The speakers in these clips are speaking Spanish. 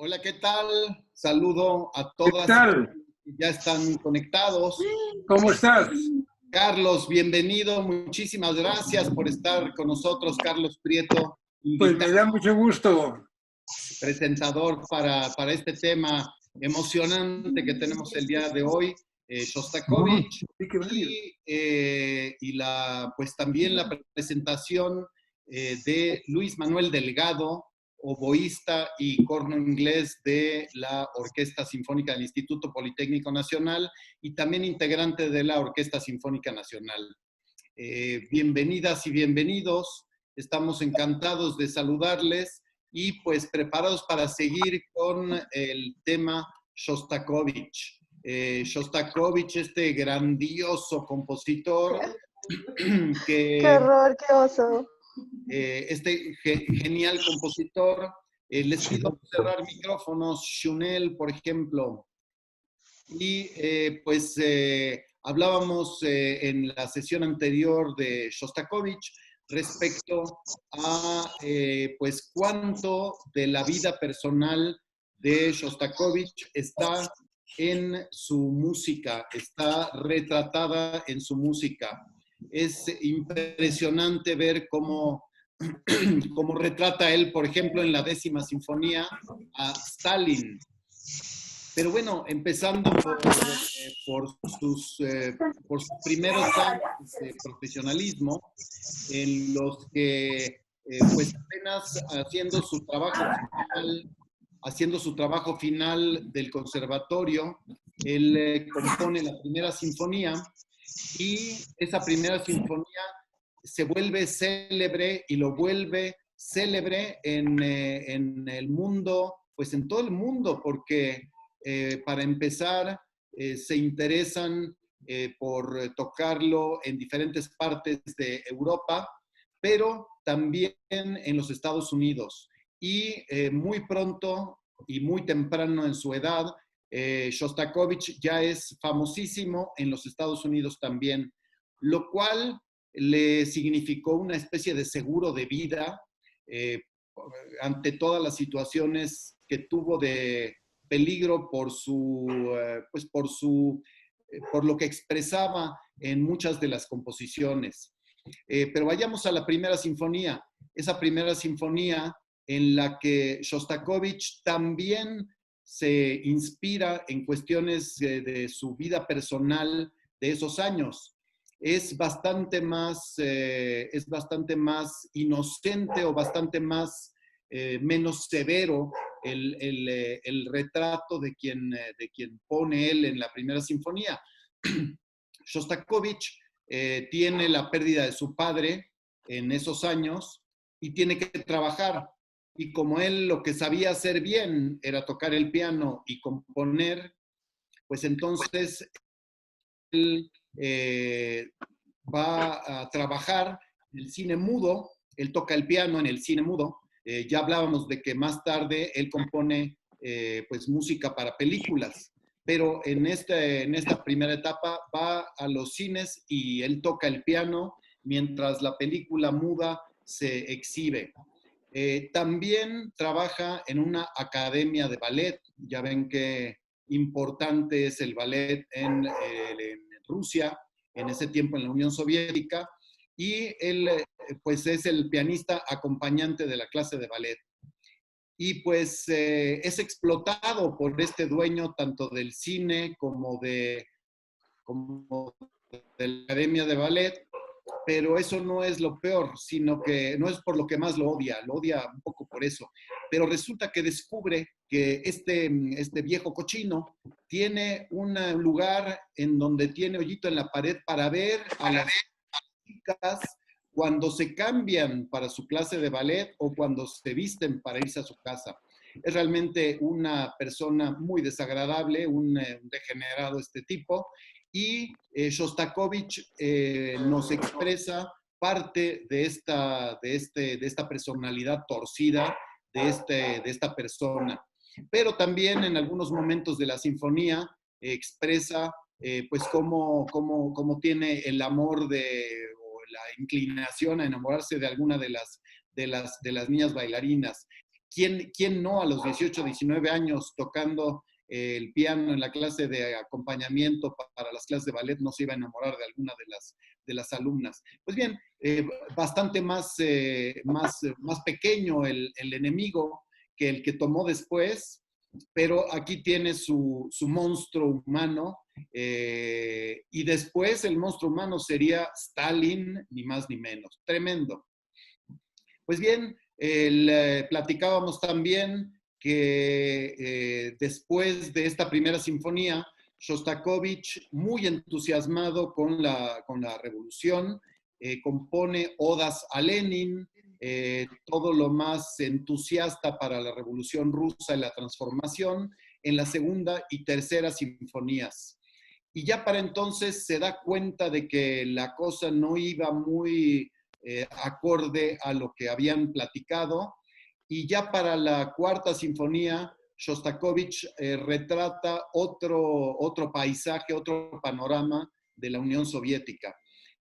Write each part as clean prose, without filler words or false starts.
Hola, ¿qué tal? Saludo a ¿Qué todas tal? que ya están conectados. ¿Cómo estás? Carlos, bienvenido. Muchísimas gracias por estar con nosotros, Carlos Prieto, Pues me invitado, da mucho gusto. presentador para este tema emocionante que tenemos el día de hoy, Shostakovich, pues también la presentación de Luis Manuel Delgado, oboísta y corno inglés de la Orquesta Sinfónica del Instituto Politécnico Nacional y también integrante de la Orquesta Sinfónica Nacional. Bienvenidas y bienvenidos, estamos encantados de saludarles y pues preparados para seguir con el tema Shostakovich. Shostakovich, este grandioso compositor Qué horror, qué oso. Este genial compositor. Les pido cerrar micrófonos, Shunel, por ejemplo. Y hablábamos en la sesión anterior de Shostakovich respecto a pues cuánto de la vida personal de Shostakovich está en su música, está retratada en su música. Es impresionante ver cómo retrata él, por ejemplo, en la 10ª Sinfonía a Stalin. Pero bueno, empezando por sus primeros años de profesionalismo, en los que pues apenas haciendo su trabajo final del conservatorio, él compone la primera sinfonía y esa primera sinfonía se vuelve célebre y lo vuelve célebre en el mundo, pues en todo el mundo, porque para empezar se interesan por tocarlo en diferentes partes de Europa, pero también en los Estados Unidos. Y muy pronto y muy temprano en su edad, Shostakovich ya es famosísimo en los Estados Unidos también, lo cual le significó una especie de seguro de vida ante todas las situaciones que tuvo de peligro por lo que expresaba en muchas de las composiciones. Pero vayamos a la primera sinfonía, esa primera sinfonía en la que Shostakovich también se inspira en cuestiones de su vida personal de esos años. Es bastante más inocente o bastante más menos severo el retrato de quien pone él en la primera sinfonía. Shostakovich tiene la pérdida de su padre en esos años y tiene que trabajar. Y como él lo que sabía hacer bien era tocar el piano y componer, pues entonces él va a trabajar en el cine mudo, él toca el piano en el cine mudo. Ya hablábamos de que más tarde él compone pues música para películas, pero en esta primera etapa va a los cines y él toca el piano mientras la película muda se exhibe. También trabaja en una academia de ballet. Ya ven qué importante es el ballet en Rusia, en ese tiempo en la Unión Soviética, y él pues es el pianista acompañante de la clase de ballet. Y pues es explotado por este dueño tanto del cine como de la academia de ballet, pero eso no es lo peor, sino que no es por lo que más lo odia un poco por eso. Pero resulta que descubre que este viejo cochino tiene un lugar en donde tiene hoyito en la pared para ver a las chicas cuando se cambian para su clase de ballet o cuando se visten para irse a su casa. Es realmente una persona muy desagradable, un degenerado este tipo, y Shostakovich nos expresa parte de esta personalidad torcida de esta persona. Pero también en algunos momentos de la sinfonía expresa pues cómo tiene el amor o la inclinación a enamorarse de alguna de las niñas bailarinas. ¿quién no a los 18, 19 años tocando el piano en la clase de acompañamiento para las clases de ballet no se iba a enamorar de alguna de las alumnas? Pues bien, bastante más pequeño el enemigo que el que tomó después, pero aquí tiene su monstruo humano, y después el monstruo humano sería Stalin, ni más ni menos. Tremendo. Pues bien, platicábamos también que después de esta primera sinfonía, Shostakovich, muy entusiasmado con la revolución, compone odas a Lenin, todo lo más entusiasta para la revolución rusa y la transformación, en la segunda y tercera sinfonías. Y ya para entonces se da cuenta de que la cosa no iba muy acorde a lo que habían platicado, y ya para la cuarta sinfonía Shostakovich retrata otro paisaje, otro panorama de la Unión Soviética,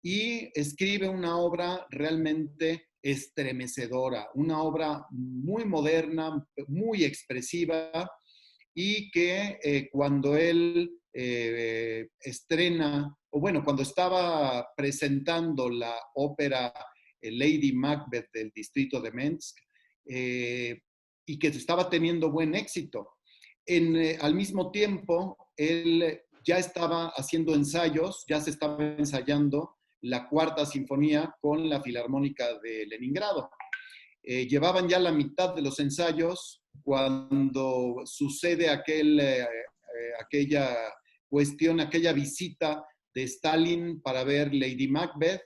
y escribe una obra realmente estremecedora, una obra muy moderna, muy expresiva, y que cuando él estrena, o bueno, cuando estaba presentando la ópera Lady Macbeth del distrito de Minsk, y que estaba teniendo buen éxito. Al mismo tiempo, él ya estaba haciendo ensayos, ya se estaba ensayando la cuarta sinfonía con la Filarmónica de Leningrado. Llevaban ya la mitad de los ensayos cuando sucede aquella cuestión, aquella visita de Stalin para ver Lady Macbeth,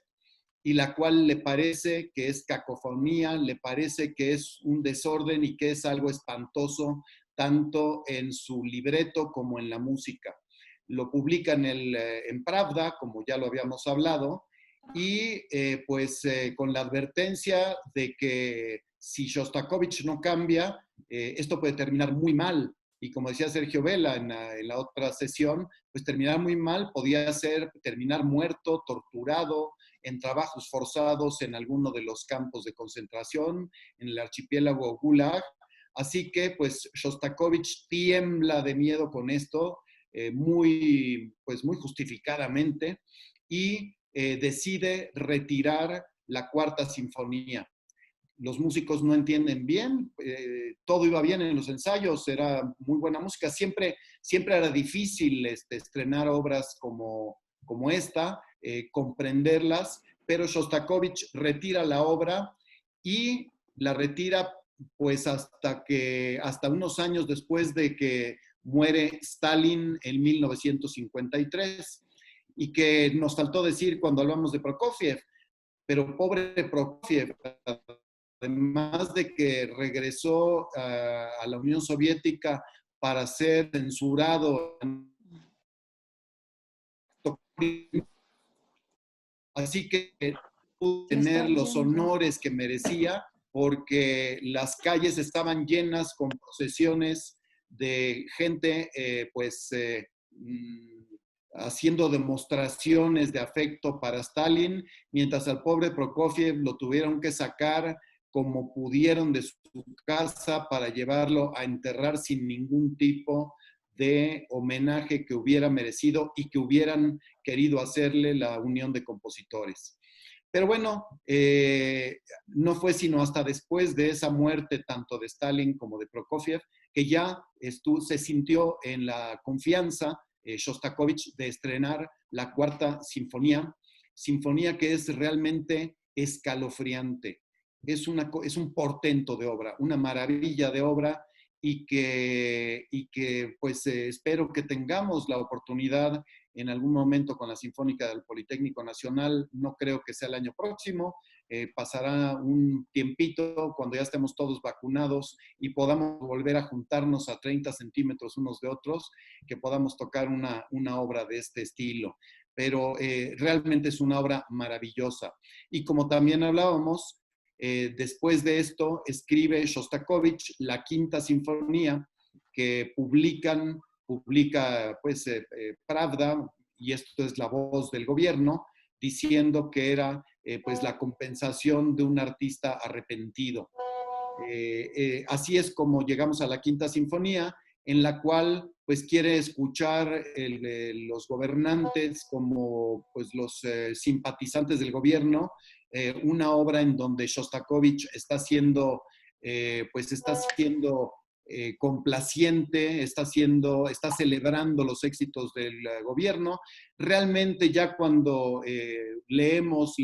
y la cual le parece que es cacofonía, le parece que es un desorden y que es algo espantoso, tanto en su libreto como en la música. Lo publican en Pravda, como ya lo habíamos hablado, y con la advertencia de que si Shostakovich no cambia, esto puede terminar muy mal. Y como decía Sergio Vela en la otra sesión, pues terminar muy mal podía ser terminar muerto, torturado, en trabajos forzados en alguno de los campos de concentración, en el archipiélago Gulag. Así que pues Shostakovich tiembla de miedo con esto, muy justificadamente, y decide retirar la cuarta sinfonía. Los músicos no entienden bien, todo iba bien en los ensayos, era muy buena música, siempre era difícil estrenar obras como esta, comprenderlas, pero Shostakovich retira la obra, y la retira pues hasta unos años después de que muere Stalin en 1953, y que nos faltó decir cuando hablamos de Prokofiev, pero pobre Prokofiev, además de que regresó a la Unión Soviética para ser censurado, así que pudo tener los honores que merecía, porque las calles estaban llenas con procesiones de gente haciendo demostraciones de afecto para Stalin, mientras al pobre Prokofiev lo tuvieron que sacar como pudieron de su casa para llevarlo a enterrar sin ningún tipo de homenaje que hubiera merecido y que hubieran querido hacerle la Unión de Compositores. Pero bueno, no fue sino hasta después de esa muerte tanto de Stalin como de Prokofiev que ya se sintió en la confianza Shostakovich de estrenar la cuarta sinfonía que es realmente escalofriante. Es un portento de obra, una maravilla de obra, y que pues espero que tengamos la oportunidad en algún momento con la Sinfónica del Politécnico Nacional. No creo que sea el año próximo, pasará un tiempito cuando ya estemos todos vacunados y podamos volver a juntarnos a 30 centímetros unos de otros, que podamos tocar una obra de este estilo. Pero realmente es una obra maravillosa. Y como también hablábamos, después de esto escribe Shostakovich la quinta sinfonía, que publica Pravda, y esto es la voz del gobierno, diciendo que era pues la compensación de un artista arrepentido. Así es como llegamos a la Quinta Sinfonía, en la cual pues quiere escuchar los gobernantes como pues los simpatizantes del gobierno, una obra en donde Shostakovich está siendo complaciente, está celebrando los éxitos del gobierno. Realmente ya cuando leemos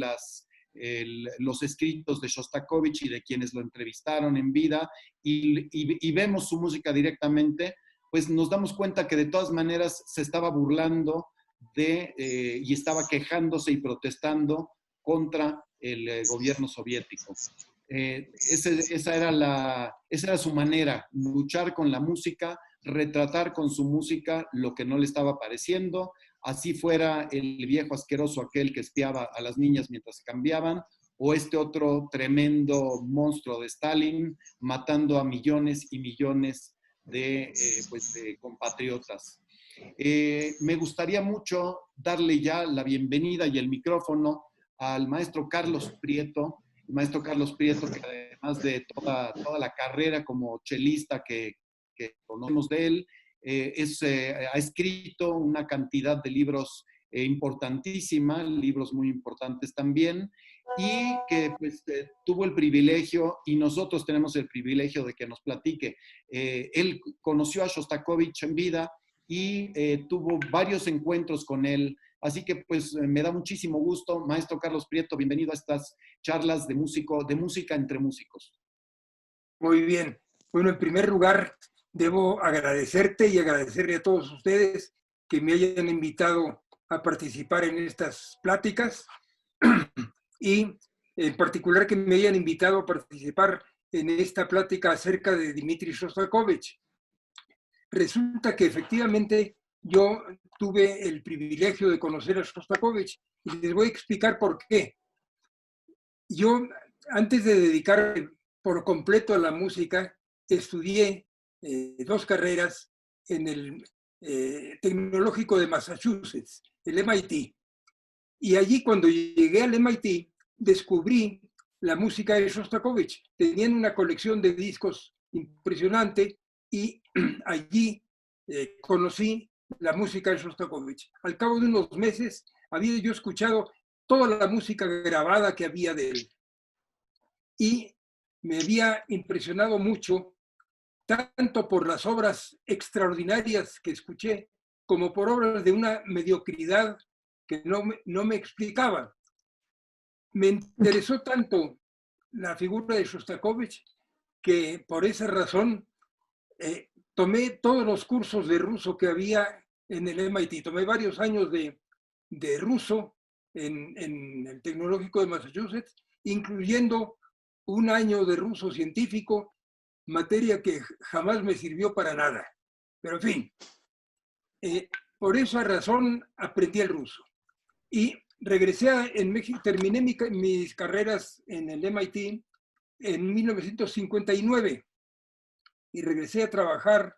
los escritos de Shostakovich y de quienes lo entrevistaron en vida y vemos su música directamente, pues nos damos cuenta que de todas maneras se estaba burlando y estaba quejándose y protestando contra el gobierno soviético. Esa era su manera, luchar con la música, retratar con su música lo que no le estaba pareciendo, así fuera el viejo asqueroso aquel que espiaba a las niñas mientras cambiaban, o este otro tremendo monstruo de Stalin matando a millones y millones de compatriotas. Me gustaría mucho darle ya la bienvenida y el micrófono al maestro Carlos Prieto. El maestro Carlos Prieto, que además de toda la carrera como chelista que conocemos de él, ha escrito una cantidad de libros importantísima, libros muy importantes también, y que pues, tuvo el privilegio, y nosotros tenemos el privilegio de que nos platique. Él conoció a Shostakovich en vida y tuvo varios encuentros con él. Así que pues me da muchísimo gusto. Maestro Carlos Prieto, bienvenido a estas charlas de música entre músicos. Muy bien. Bueno, en primer lugar, debo agradecerte y agradecerle a todos ustedes que me hayan invitado a participar en estas pláticas y en particular que me hayan invitado a participar en esta plática acerca de Dmitri Shostakovich. Resulta que efectivamente yo tuve el privilegio de conocer a Shostakovich y les voy a explicar por qué. Yo, antes de dedicarme por completo a la música, estudié 2 carreras en el Tecnológico de Massachusetts, el MIT. Y allí, cuando llegué al MIT, descubrí la música de Shostakovich. Tenían una colección de discos impresionante y allí conocí la música de Shostakovich. Al cabo de unos meses había yo escuchado toda la música grabada que había de él. Y me había impresionado mucho, tanto por las obras extraordinarias que escuché, como por obras de una mediocridad que no me explicaba. Me interesó tanto la figura de Shostakovich que por esa razón tomé todos los cursos de ruso que había en el MIT. Tomé varios años de ruso en el Tecnológico de Massachusetts, incluyendo un año de ruso científico, materia que jamás me sirvió para nada. Pero en fin, por esa razón aprendí el ruso. Y regresé en México, terminé mis carreras en el MIT en 1959 y regresé a trabajar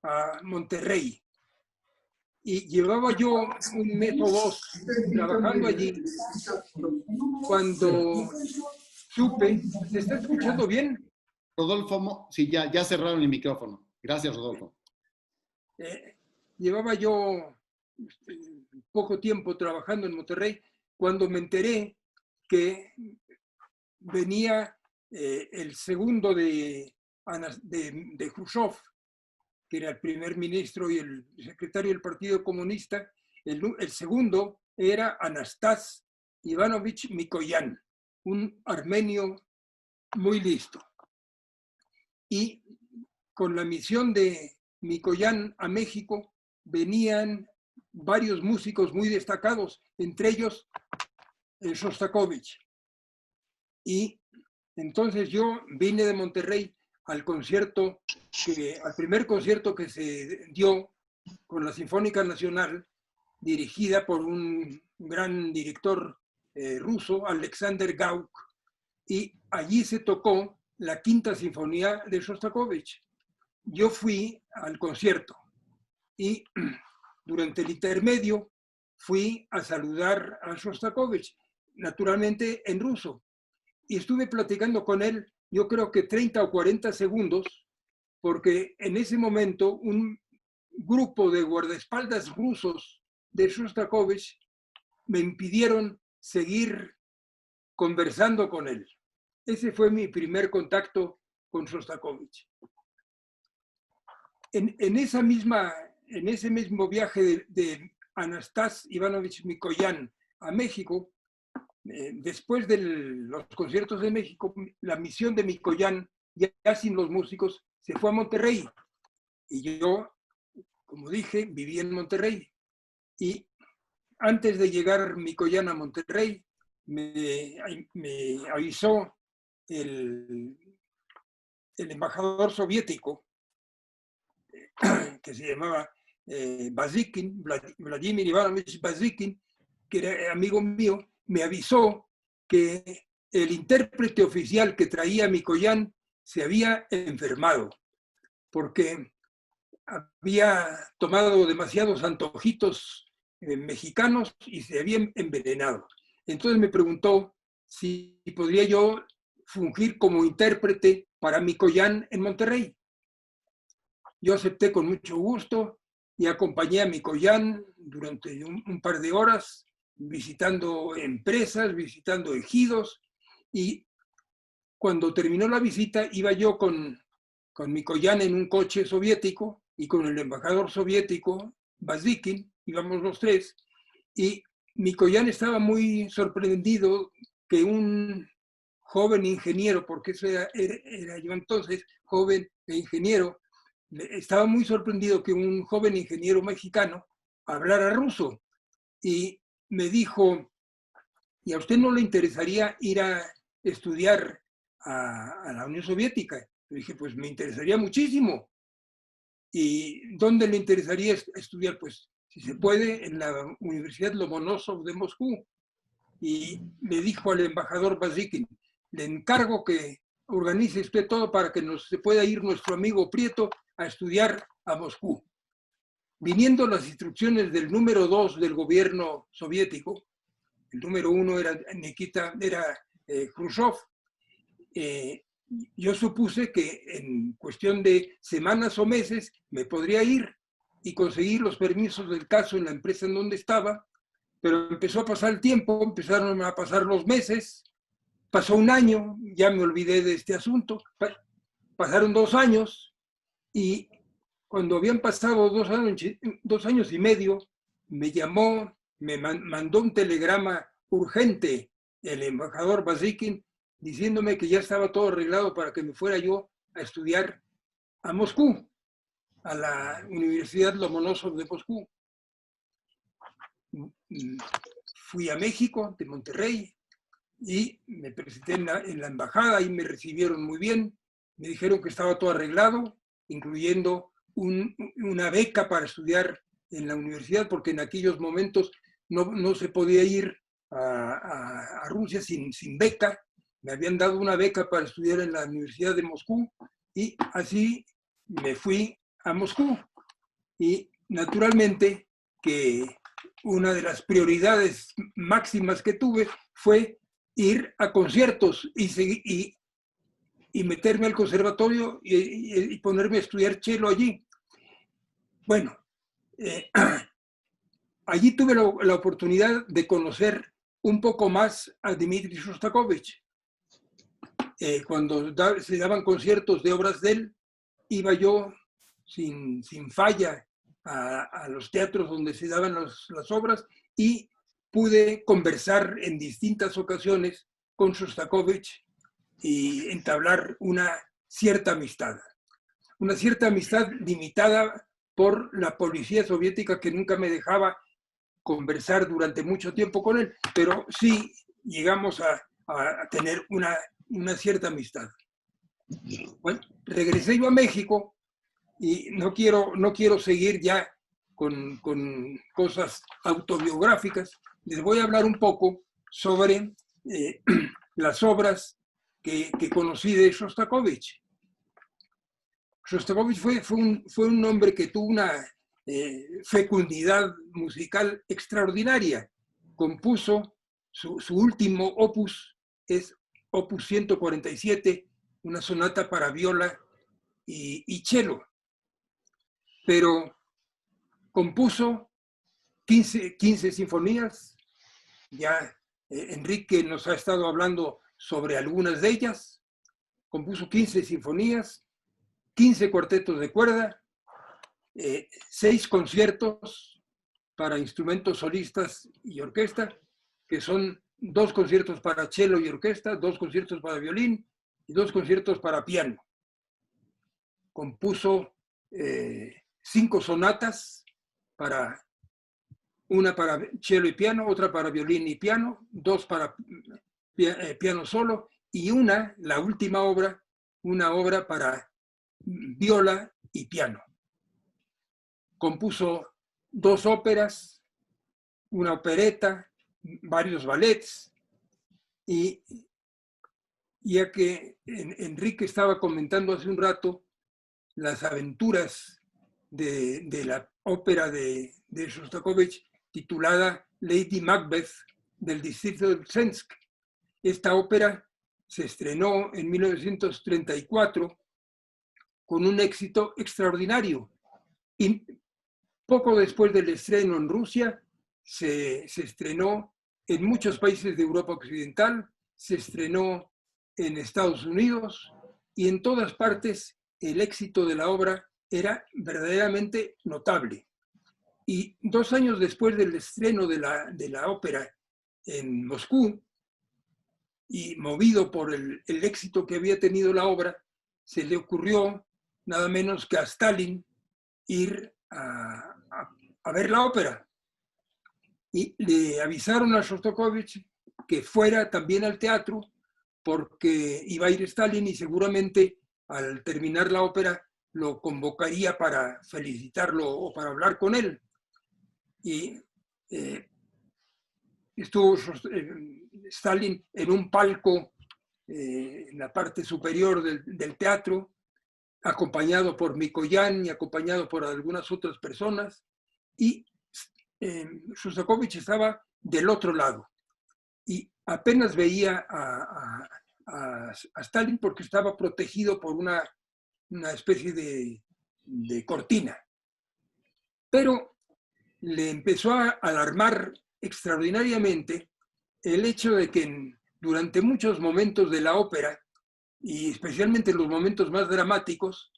a Monterrey. Y llevaba yo un mes o 2 trabajando allí cuando supe. ¿Se está escuchando bien? Rodolfo, sí, ya cerraron el micrófono. Gracias, Rodolfo. Llevaba yo poco tiempo trabajando en Monterrey cuando me enteré que venía el segundo de Khrushchev, que era el primer ministro y el secretario del Partido Comunista. El segundo era Anastas Ivanovich Mikoyan, un armenio muy listo. Y con la misión de Mikoyan a México venían varios músicos muy destacados, entre ellos Shostakovich. Y entonces yo vine de Monterrey al primer concierto que se dio con la Sinfónica Nacional, dirigida por un gran director ruso, Alexander Gauck, y allí se tocó la Quinta Sinfonía de Shostakovich. Yo fui al concierto y durante el intermedio fui a saludar a Shostakovich, naturalmente en ruso, y estuve platicando con él yo creo que 30 o 40 segundos, porque en ese momento un grupo de guardaespaldas rusos de Shostakovich me impidieron seguir conversando con él. Ese fue mi primer contacto con Shostakovich. En ese mismo viaje de Anastas Ivanovich Mikoyan a México, después de los conciertos de México, la misión de Mikoyan, ya sin los músicos, se fue a Monterrey. Y yo, como dije, viví en Monterrey. Y antes de llegar Mikoyan a Monterrey, me avisó el embajador soviético, que se llamaba Bazikin, Vladimir Ivanovich Bazikin, que era amigo mío, me avisó que el intérprete oficial que traía Mikoyan se había enfermado porque había tomado demasiados antojitos mexicanos y se había envenenado. Entonces me preguntó si podría yo fungir como intérprete para Mikoyan en Monterrey. Yo acepté con mucho gusto y acompañé a Mikoyan durante un par de horas, visitando empresas, visitando ejidos, y cuando terminó la visita iba yo con Mikoyan en un coche soviético y con el embajador soviético, Bazikin, íbamos los tres, y Mikoyan estaba muy sorprendido que un joven ingeniero, porque eso era yo entonces, joven e ingeniero, estaba muy sorprendido que un joven ingeniero mexicano hablara ruso y me dijo, ¿y a usted no le interesaría ir a estudiar a la Unión Soviética? Le dije, pues me interesaría muchísimo. ¿Y dónde le interesaría estudiar? Pues, si se puede, en la Universidad Lomonosov de Moscú. Y le dijo al embajador Bazikin, le encargo que organice usted todo para que se pueda ir nuestro amigo Prieto a estudiar a Moscú. Viniendo las instrucciones del número 2 del gobierno soviético, el número 1 era Khrushchev, yo supuse que en cuestión de semanas o meses me podría ir y conseguir los permisos del caso en la empresa en donde estaba, pero empezó a pasar el tiempo, empezaron a pasar los meses, pasó un año, ya me olvidé de este asunto, pasaron 2 años y cuando habían pasado 2 años y medio, me llamó, me mandó un telegrama urgente el embajador Bazikin diciéndome que ya estaba todo arreglado para que me fuera yo a estudiar a Moscú, a la Universidad Lomonosov de Moscú. Fui a México, de Monterrey, y me presenté en la embajada y me recibieron muy bien. Me dijeron que estaba todo arreglado, incluyendo una beca para estudiar en la universidad, porque en aquellos momentos no se podía ir a Rusia sin beca. Me habían dado una beca para estudiar en la Universidad de Moscú y así me fui a Moscú. Y naturalmente que una de las prioridades máximas que tuve fue ir a conciertos y meterme al conservatorio y ponerme a estudiar cello allí. Bueno, allí tuve la oportunidad de conocer un poco más a Dmitri Shostakovich. Cuando se daban conciertos de obras de él, iba yo sin falla a los teatros donde se daban las obras y pude conversar en distintas ocasiones con Shostakovich y entablar una cierta amistad. Una cierta amistad limitada por la policía soviética que nunca me dejaba conversar durante mucho tiempo con él, pero sí llegamos a tener una cierta amistad. Bueno, regresé yo a México y no quiero seguir ya con cosas autobiográficas. Les voy a hablar un poco sobre las obras que conocí de Shostakovich. Shostakovich fue un hombre que tuvo una fecundidad musical extraordinaria. Compuso su último opus, es opus 147, una sonata para viola y cello. Pero compuso 15 sinfonías. Ya Enrique nos ha estado hablando sobre algunas de ellas. Compuso 15 sinfonías, 15 cuartetos de cuerda, 6 conciertos para instrumentos solistas y orquesta, que son 2 conciertos para cello y orquesta, 2 conciertos para violín y 2 conciertos para piano. Compuso 5 sonatas, una para cello y piano, otra para violín y piano, 2 para piano solo, y la última obra, una obra para viola y piano. Compuso 2 óperas, una opereta, varios ballets, y ya que Enrique estaba comentando hace un rato las aventuras de la ópera de Shostakovich titulada Lady Macbeth del distrito de Sensk. Esta ópera se estrenó en 1934 con un éxito extraordinario. Y poco después del estreno en Rusia, se estrenó en muchos países de Europa Occidental, se estrenó en Estados Unidos, y en todas partes el éxito de la obra era verdaderamente notable. Y 2 años después del estreno de la ópera en Moscú, y movido por el éxito que había tenido la obra, se le ocurrió nada menos que a Stalin ir a ver la ópera. Y le avisaron a Shostakovich que fuera también al teatro, porque iba a ir Stalin y seguramente al terminar la ópera lo convocaría para felicitarlo o para hablar con él. Y estuvo Stalin en un palco en la parte superior del teatro, acompañado por Mikoyan y acompañado por algunas otras personas, y Shostakovich estaba del otro lado y apenas veía a Stalin porque estaba protegido por una especie de cortina. Pero le empezó a alarmar extraordinariamente el hecho de que durante muchos momentos de la ópera, y especialmente en los momentos más dramáticos,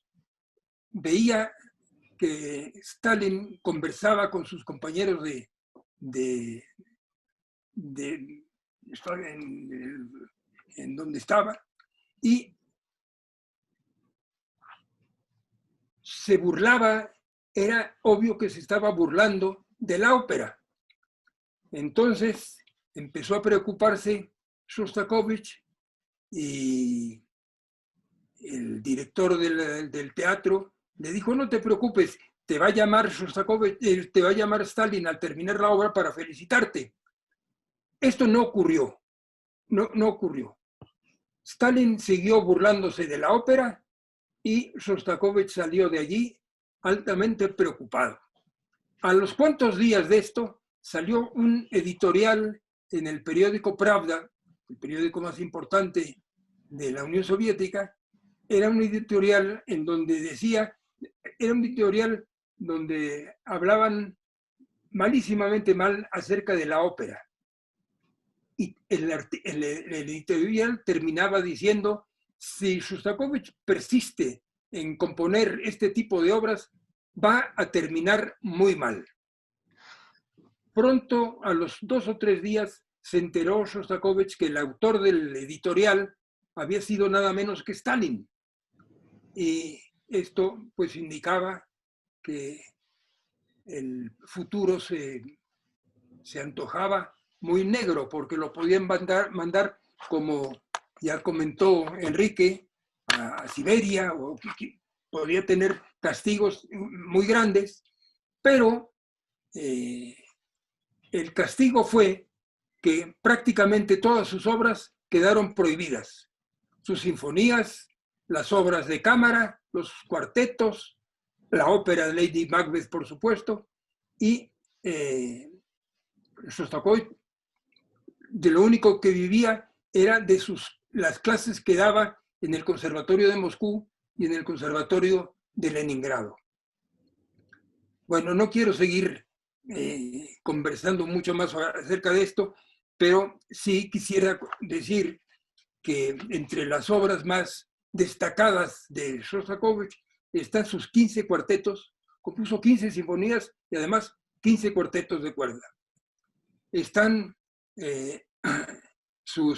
veía que Stalin conversaba con sus compañeros en donde estaba, y se burlaba, era obvio que se estaba burlando de la ópera. Entonces empezó a preocuparse Shostakovich, y el director del teatro le dijo: no te preocupes, te va a llamar Shostakovich, te va a llamar Stalin al terminar la obra para felicitarte. Esto no ocurrió, no ocurrió. Stalin siguió burlándose de la ópera y Shostakovich salió de allí altamente preocupado. A los cuantos días de esto salió un editorial en el periódico Pravda, el periódico más importante de la Unión Soviética. Era un editorial en donde hablaban malísimamente mal acerca de la ópera. Y el editorial terminaba diciendo: si Shostakovich persiste en componer este tipo de obras, va a terminar muy mal. Pronto, a los 2 o 3 días, se enteró Shostakovich que el autor del editorial había sido nada menos que Stalin. Y esto pues indicaba que el futuro se antojaba muy negro, porque lo podían mandar, como ya comentó Enrique, a Siberia, o que podía tener castigos muy grandes, pero el castigo fue que prácticamente todas sus obras quedaron prohibidas. Sus sinfonías, las obras de cámara, los cuartetos, la ópera de Lady Macbeth, por supuesto, y Shostakovich de lo único que vivía era de las clases que daba en el Conservatorio de Moscú y en el Conservatorio de Leningrado. Bueno, no quiero seguir conversando mucho más acerca de esto, pero sí quisiera decir que entre las obras más destacadas de Shostakovich están sus 15 cuartetos, compuso 15 sinfonías y además 15 cuartetos de cuerda. Están su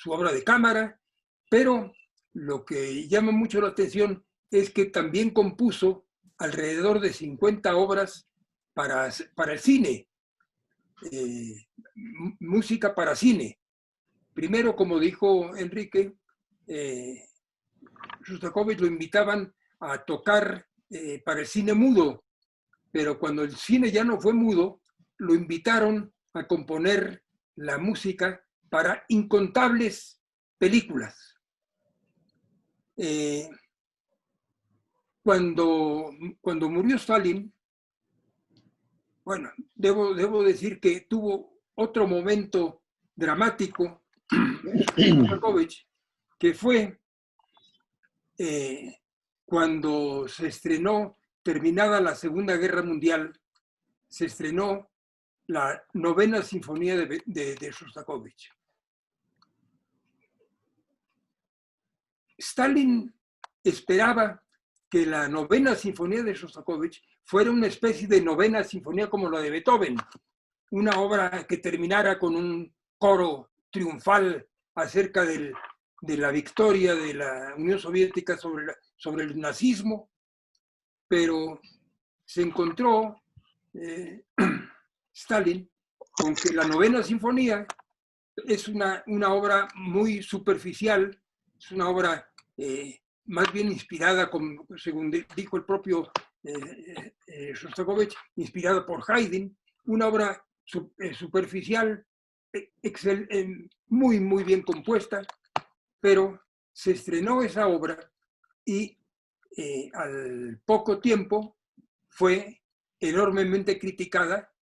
obra de cámara, pero lo que llama mucho la atención es que también compuso alrededor de 50 obras para el cine, música para cine. Primero, como dijo Enrique, Shostakovich lo invitaban a tocar para el cine mudo, pero cuando el cine ya no fue mudo, lo invitaron a componer la música para incontables películas. Cuando murió Stalin, bueno, debo decir que tuvo otro momento dramático, Shostakovich, que fue cuando se estrenó, terminada la Segunda Guerra Mundial, se estrenó la Novena Sinfonía de Shostakovich. Stalin esperaba que la Novena Sinfonía de Shostakovich fuera una especie de novena sinfonía como la de Beethoven, una obra que terminara con un coro triunfal acerca de la victoria de la Unión Soviética sobre el nazismo, pero se encontró Stalin con que la Novena Sinfonía es una obra muy superficial, es una obra más bien inspirada, según dijo el propio Shostakovich, inspirada por Haydn, una obra superficial, muy, muy bien compuesta, pero se estrenó esa obra y al poco tiempo fue enormemente criticada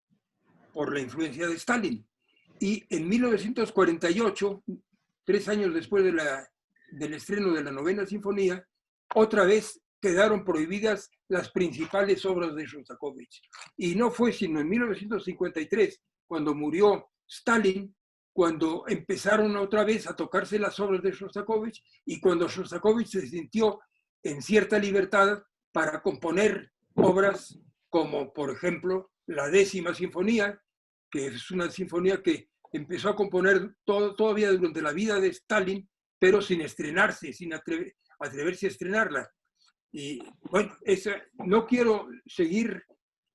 por la influencia de Stalin. Y en 1948, 3 años después del estreno de la Novena Sinfonía, otra vez quedaron prohibidas las principales obras de Shostakovich. Y no fue sino en 1953, cuando murió Stalin, cuando empezaron otra vez a tocarse las obras de Shostakovich y cuando Shostakovich se sintió en cierta libertad para componer obras como, por ejemplo, la 10ª Sinfonía, que es una sinfonía que empezó a componer todavía durante la vida de Stalin, pero sin estrenarse, sin atreverse a estrenarla. Y bueno, no quiero seguir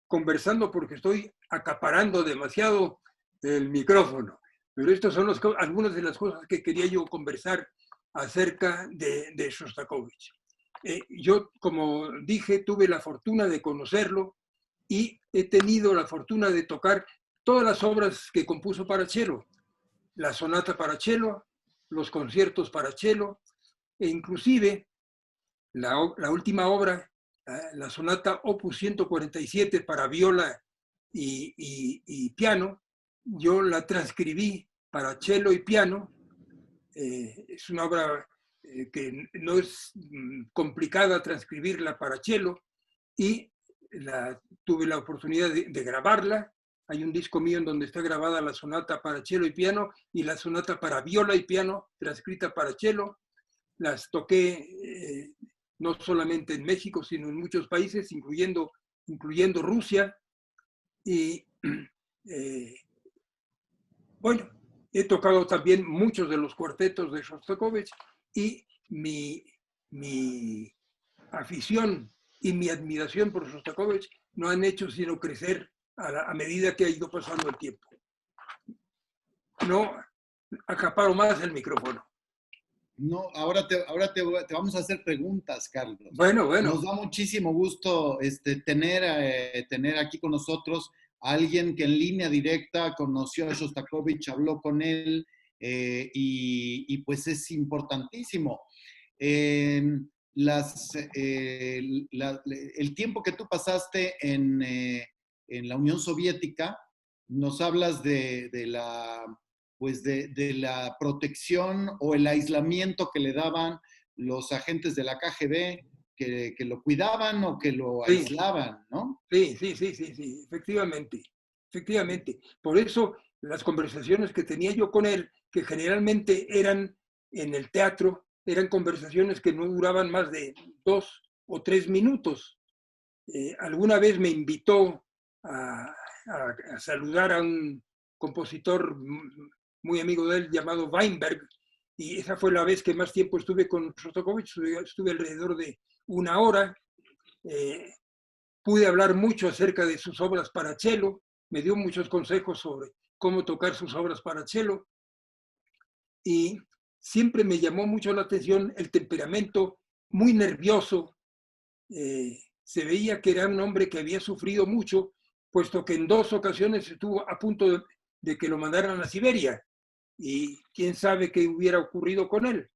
conversando porque estoy acaparando demasiado el micrófono, pero estas son algunas de las cosas que quería yo conversar acerca de Shostakovich. Yo, como dije, tuve la fortuna de conocerlo y he tenido la fortuna de tocar todas las obras que compuso para cello, la sonata para cello, los conciertos para cello, e inclusive la última obra, la sonata Opus 147 para viola y piano, yo la transcribí para cello y piano. Es una obra que no es complicada transcribirla para cello y tuve la oportunidad de grabarla. Hay un disco mío en donde está grabada la sonata para cello y piano y la sonata para viola y piano transcrita para cello. Las toqué no solamente en México, sino en muchos países, incluyendo Rusia. Y bueno, he tocado también muchos de los cuartetos de Shostakovich y mi afición y mi admiración por Shostakovich no han hecho sino crecer a medida que ha ido pasando el tiempo. No acaparo más el micrófono. No, ahora te vamos a hacer preguntas, Carlos. Bueno. Nos da muchísimo gusto tener aquí con nosotros a alguien que en línea directa conoció a Shostakovich, habló con él y pues es importantísimo. El tiempo que tú pasaste en la Unión Soviética, nos hablas de pues de la protección o el aislamiento que le daban los agentes de la KGB, que lo cuidaban o que lo Sí. aislaban, ¿no? Sí, efectivamente, efectivamente. Por eso las conversaciones que tenía yo con él, que generalmente eran en el teatro, eran conversaciones que no duraban más de 2 o 3 minutos. Alguna vez me invitó a saludar a un compositor muy amigo de él llamado Weinberg, y esa fue la vez que más tiempo estuve con Shostakovich, estuve alrededor de 1 hora. Pude hablar mucho acerca de sus obras para cello, me dio muchos consejos sobre cómo tocar sus obras para cello, y siempre me llamó mucho la atención el temperamento muy nervioso. Se veía que era un hombre que había sufrido mucho, puesto que en 2 ocasiones estuvo a punto de que lo mandaran a Siberia, y quién sabe qué hubiera ocurrido con él.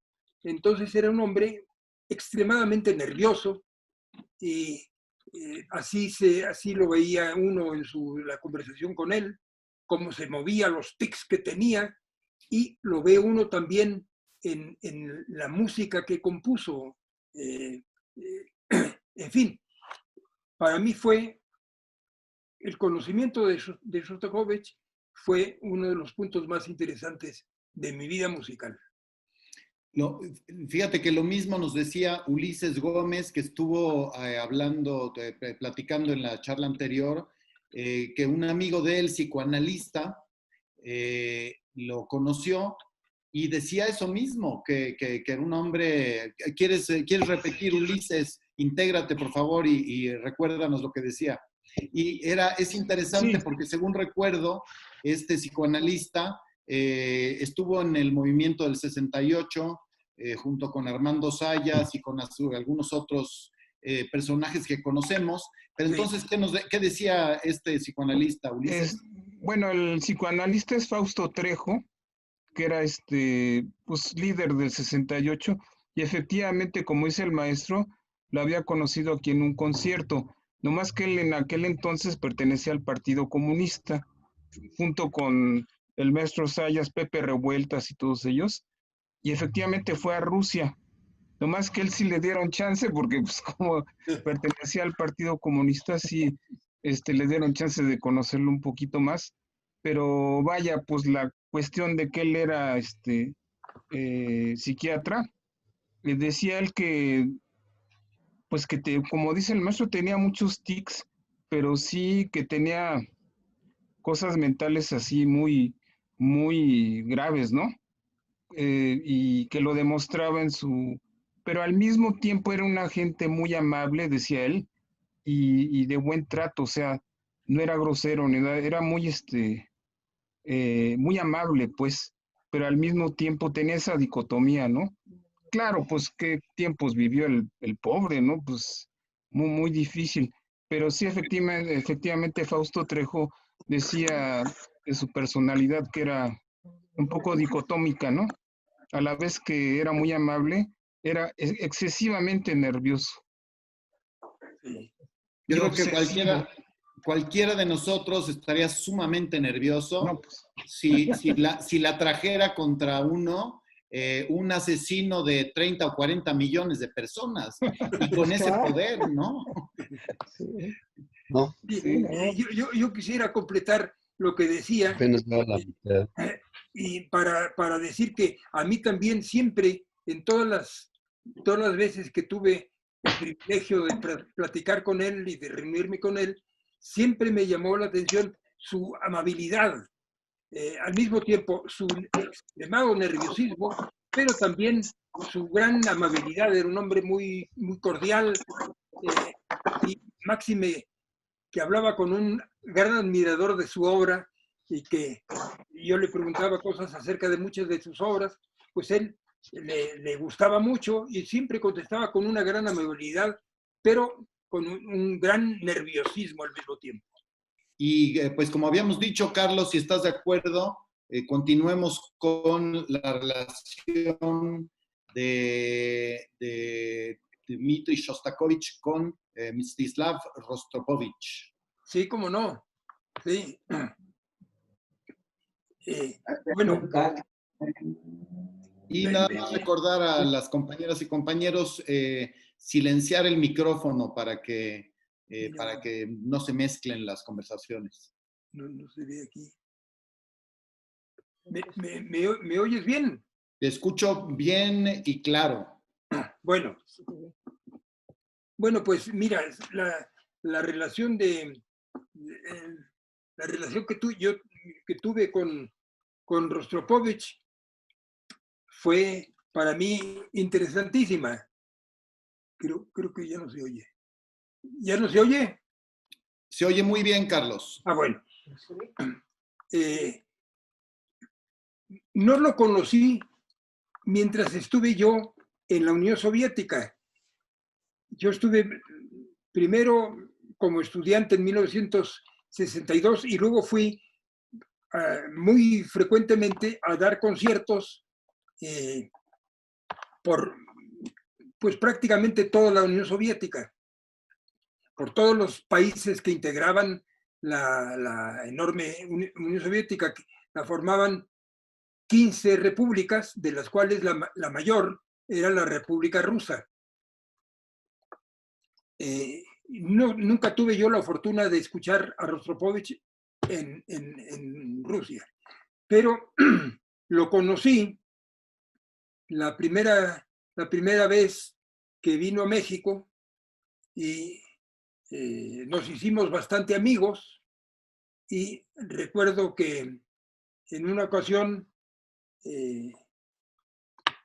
Entonces era un hombre extremadamente nervioso, y así lo veía uno en la conversación con él, cómo se movía, los tics que tenía, y lo ve uno también en la música que compuso. En fin, para mí fue el conocimiento de Shostakovich fue uno de los puntos más interesantes de mi vida musical. Fíjate que lo mismo nos decía Ulises Gómez, que estuvo platicando en la charla anterior, que un amigo de él, psicoanalista, lo conoció y decía eso mismo, que era un hombre. ¿Quieres repetir, Ulises? Intégrate, por favor, y recuérdanos lo que decía. Y es interesante porque, según recuerdo, este psicoanalista estuvo en el movimiento del 68, junto con Armando Sayas y con algunos otros personajes que conocemos. Pero entonces, ¿qué decía este psicoanalista, Ulises? Bueno, el psicoanalista es Fausto Trejo, que era pues, líder del 68, y efectivamente, como dice el maestro, lo había conocido aquí en un concierto, nomás que él en aquel entonces pertenecía al Partido Comunista, junto con el maestro Sayas, Pepe Revueltas y todos ellos, y efectivamente fue a Rusia, nomás que él sí le dieron chance, porque pues como pertenecía al Partido Comunista, sí le dieron chance de conocerlo un poquito más, pero vaya, pues la cuestión de que él era psiquiatra, le decía él que, pues como dice el maestro, tenía muchos tics, pero sí que tenía cosas mentales así muy, muy graves, ¿no? Y que lo demostraba pero al mismo tiempo era una gente muy amable, decía él, y de buen trato, o sea, no era grosero, ni nada, era muy, muy amable, pues, pero al mismo tiempo tenía esa dicotomía, ¿no? Claro, pues qué tiempos vivió el pobre, ¿no? Pues muy, muy difícil, pero sí, efectivamente Fausto Trejo decía de su personalidad que era un poco dicotómica, ¿no? A la vez que era muy amable, era excesivamente nervioso. Yo creo que cualquiera de nosotros estaría sumamente nervioso, no, pues, si la trajera contra uno un asesino de 30 o 40 millones de personas, y con ese poder, ¿no? Sí. No. Sí. Yo quisiera completar lo que decía, Apenas va a la mitad. y para decir que a mí también siempre, en todas las veces que tuve el privilegio de platicar con él y de reunirme con él, siempre me llamó la atención su amabilidad, al mismo tiempo su extremado nerviosismo, pero también su gran amabilidad. Era un hombre muy, muy cordial, y máxime que hablaba con un gran admirador de su obra, y que yo le preguntaba cosas acerca de muchas de sus obras, pues él le gustaba mucho y siempre contestaba con una gran amabilidad, pero con un gran nerviosismo al mismo tiempo. Y pues como habíamos dicho, Carlos, si estás de acuerdo, continuemos con la relación de Dmitri Shostakovich con Mstislav Rostropovich. Sí, cómo no. Sí. Bueno. Y nada más recordar a las compañeras y compañeros silenciar el micrófono para que no se mezclen las conversaciones. No se ve aquí. ¿Me oyes bien? Te escucho bien y claro. Bueno, pues mira, la relación la relación que tuve con Rostropovich fue para mí interesantísima. Creo que ya no se oye. ¿Ya no se oye? Se oye muy bien, Carlos. Bueno. No lo conocí mientras estuve yo en la Unión Soviética. Yo estuve primero como estudiante en 1962 y luego fui muy frecuentemente a dar conciertos por pues prácticamente toda la Unión Soviética, por todos los países que integraban la enorme Unión Soviética, que la formaban 15 repúblicas, de las cuales la mayor era la República Rusa. Nunca tuve yo la fortuna de escuchar a Rostropovich en Rusia, pero lo conocí la primera vez que vino a México y nos hicimos bastante amigos, y recuerdo que en una ocasión,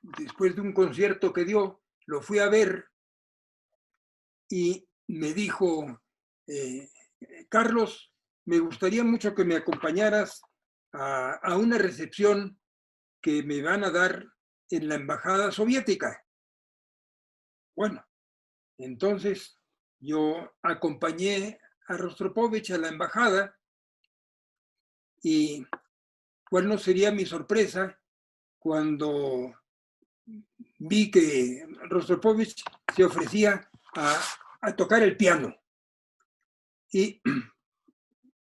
después de un concierto que dio, lo fui a ver y me dijo, Carlos, me gustaría mucho que me acompañaras a una recepción que me van a dar en la embajada soviética. Bueno, entonces yo acompañé a Rostropovich a la embajada, y cuál no sería mi sorpresa cuando vi que Rostropovich se ofrecía a tocar el piano. Y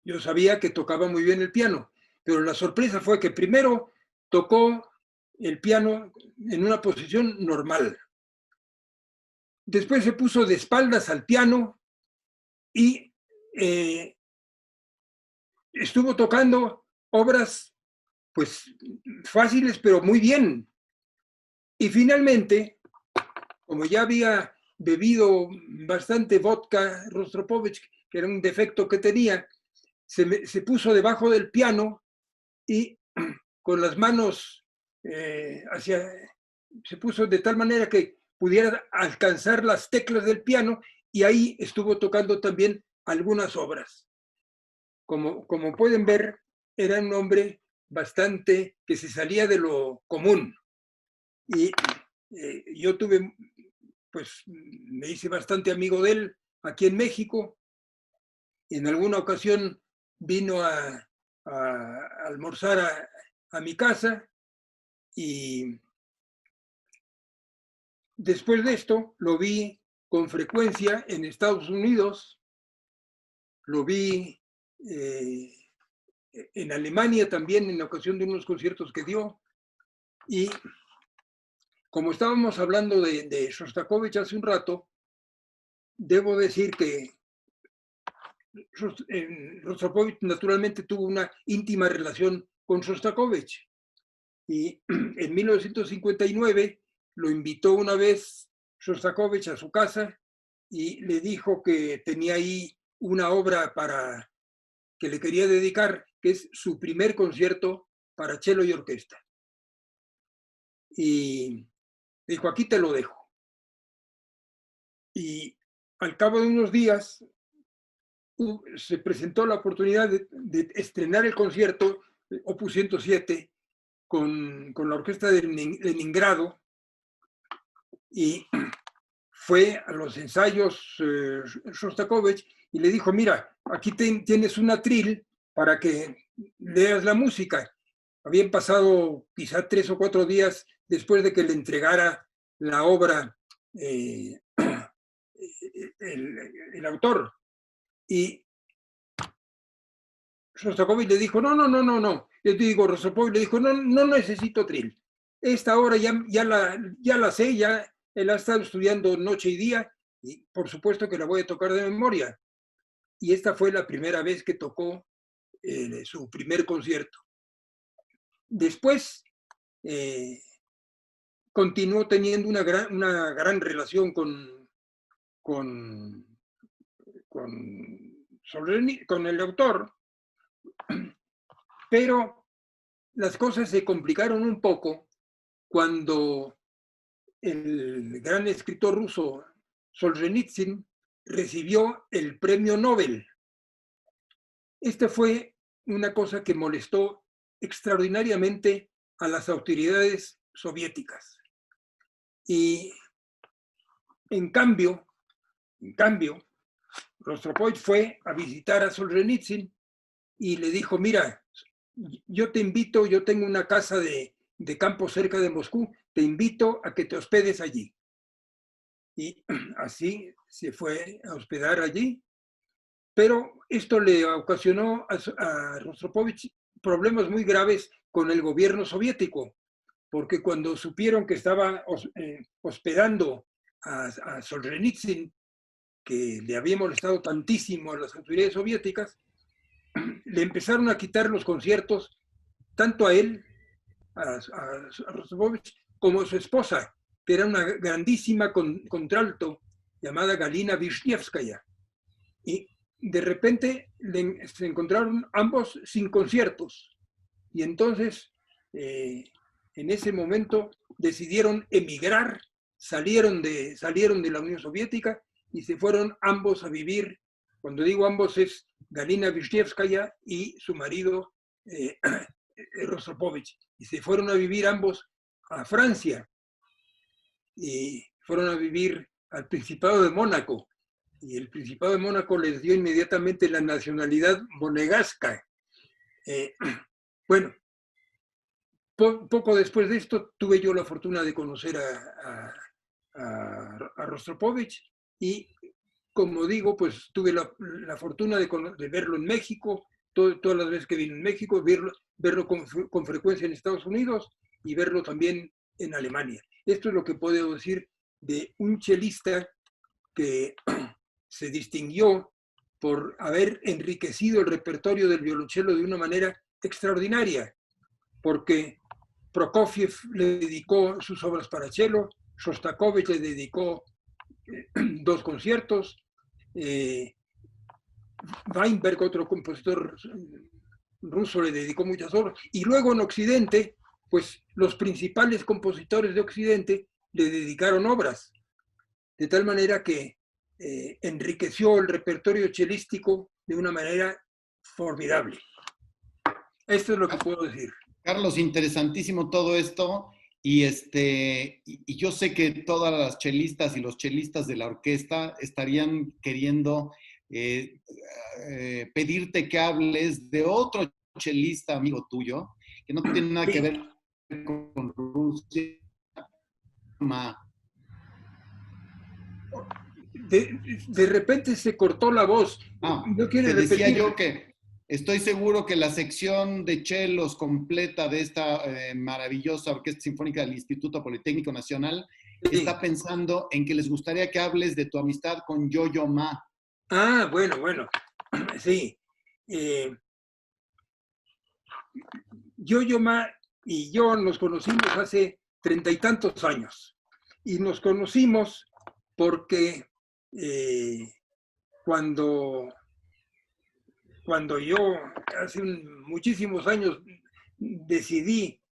yo sabía que tocaba muy bien el piano, pero la sorpresa fue que primero tocó el piano en una posición normal. Después se puso de espaldas al piano y estuvo tocando obras pues fáciles, pero muy bien. Y finalmente, como ya había bebido bastante vodka Rostropovich, que era un defecto que tenía, se puso debajo del piano y con las manos se puso de tal manera que pudiera alcanzar las teclas del piano, y ahí estuvo tocando también algunas obras. Como pueden ver, era un hombre bastante que se salía de lo común. Y yo me hice bastante amigo de él aquí en México. En alguna ocasión vino a almorzar a mi casa, y después de esto lo vi con frecuencia en Estados Unidos, lo vi en Alemania también en la ocasión de unos conciertos que dio. Y como estábamos hablando de Shostakovich hace un rato, debo decir que Rostropovich naturalmente tuvo una íntima relación con Shostakovich, y en 1959 lo invitó una vez Shostakovich a su casa y le dijo que tenía ahí una obra que le quería dedicar, que es su primer concierto para cello y orquesta. Y dijo, aquí te lo dejo. Y al cabo de unos días se presentó la oportunidad de estrenar el concierto Opus 107 con la orquesta de Leningrado, y fue a los ensayos Shostakovich y le dijo, mira, aquí tienes un atril para que leas la música. Habían pasado quizá 3 o 4 días después de que le entregara la obra el autor. Y Shostakovich le dijo, no, yo te digo, Rostropovich le dijo, no necesito tril. Esta hora ya la sé, ya él ha estado estudiando noche y día, y por supuesto que la voy a tocar de memoria. Y esta fue la primera vez que tocó su primer concierto. Después continuó teniendo una gran relación con el autor, pero las cosas se complicaron un poco cuando el gran escritor ruso Solzhenitsyn recibió el premio Nobel. Esta fue una cosa que molestó extraordinariamente a las autoridades soviéticas. Y en cambio, Rostropovich fue a visitar a Solzhenitsyn y le dijo, mira, yo te invito, yo tengo una casa de campo cerca de Moscú, te invito a que te hospedes allí. Y así se fue a hospedar allí, pero esto le ocasionó a Rostropovich problemas muy graves con el gobierno soviético, porque cuando supieron que estaba hospedando a Solzhenitsyn, que le había molestado tantísimo a las autoridades soviéticas, le empezaron a quitar los conciertos tanto a él, a Rostropovich, como a su esposa, que era una grandísima contralto llamada Galina Vishnievskaya. Y de repente se encontraron ambos sin conciertos. Y entonces, en ese momento, decidieron emigrar, salieron de la Unión Soviética y se fueron ambos a vivir. Cuando digo ambos es Galina Vishnievskaya y su marido Rostropovich. Y se fueron a vivir ambos a Francia. Y fueron a vivir al Principado de Mónaco. Y el Principado de Mónaco les dio inmediatamente la nacionalidad monegasca. Bueno, poco después de esto tuve yo la fortuna de conocer a Rostropovich y, como digo, pues tuve la fortuna de verlo en México, todas las veces que vino en México, verlo con frecuencia en Estados Unidos y verlo también en Alemania. Esto es lo que puedo decir de un chelista que se distinguió por haber enriquecido el repertorio del violonchelo de una manera extraordinaria, porque Prokofiev le dedicó sus obras para cello, Shostakovich le dedicó 2 conciertos, Weinberg, otro compositor ruso, le dedicó muchas obras, y luego en Occidente, pues los principales compositores de Occidente le dedicaron obras, de tal manera que enriqueció el repertorio chelístico de una manera formidable. Esto es lo que puedo decir. Carlos, interesantísimo todo esto. Y yo sé que todas las chelistas y los chelistas de la orquesta estarían queriendo pedirte que hables de otro chelista amigo tuyo, que no tiene nada que ver con Rusia. De repente se cortó la voz. ¿No quieres repetir? Decía yo que estoy seguro que la sección de chelos completa de esta maravillosa Orquesta Sinfónica del Instituto Politécnico Nacional está pensando en que les gustaría que hables de tu amistad con Yo-Yo Ma. Ah, bueno, sí. Yo-Yo Ma y yo nos conocimos hace 30 y tantos años. Y nos conocimos porque cuando yo hace muchísimos años decidí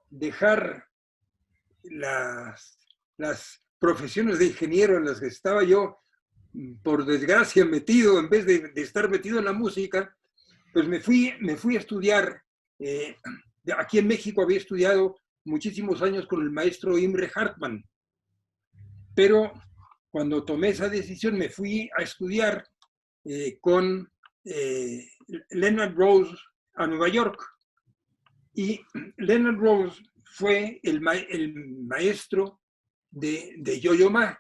dejar las profesiones de ingeniero en las que estaba yo, por desgracia, metido, en vez de estar metido en la música, pues me fui a estudiar. Aquí en México había estudiado muchísimos años con el maestro Imre Hartmann, pero cuando tomé esa decisión me fui a estudiar con Leonard Rose a Nueva York. Y Leonard Rose fue el maestro de Yo-Yo Ma.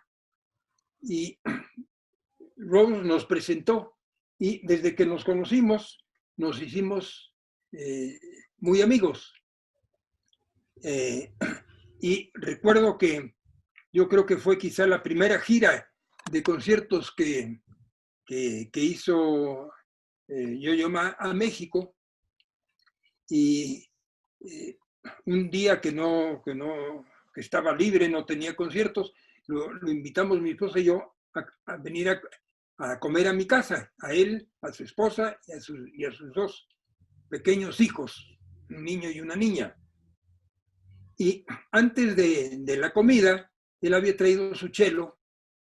Y Rose nos presentó y desde que nos conocimos nos hicimos muy amigos. Y recuerdo que yo creo que fue quizá la primera gira de conciertos que hizo Yo-Yo Ma a México. Y un día que estaba libre, no tenía conciertos, lo invitamos mi esposa y yo a venir a comer a mi casa, a él, a su esposa y a sus dos pequeños hijos, un niño y una niña. Y antes de la comida, él había traído su cello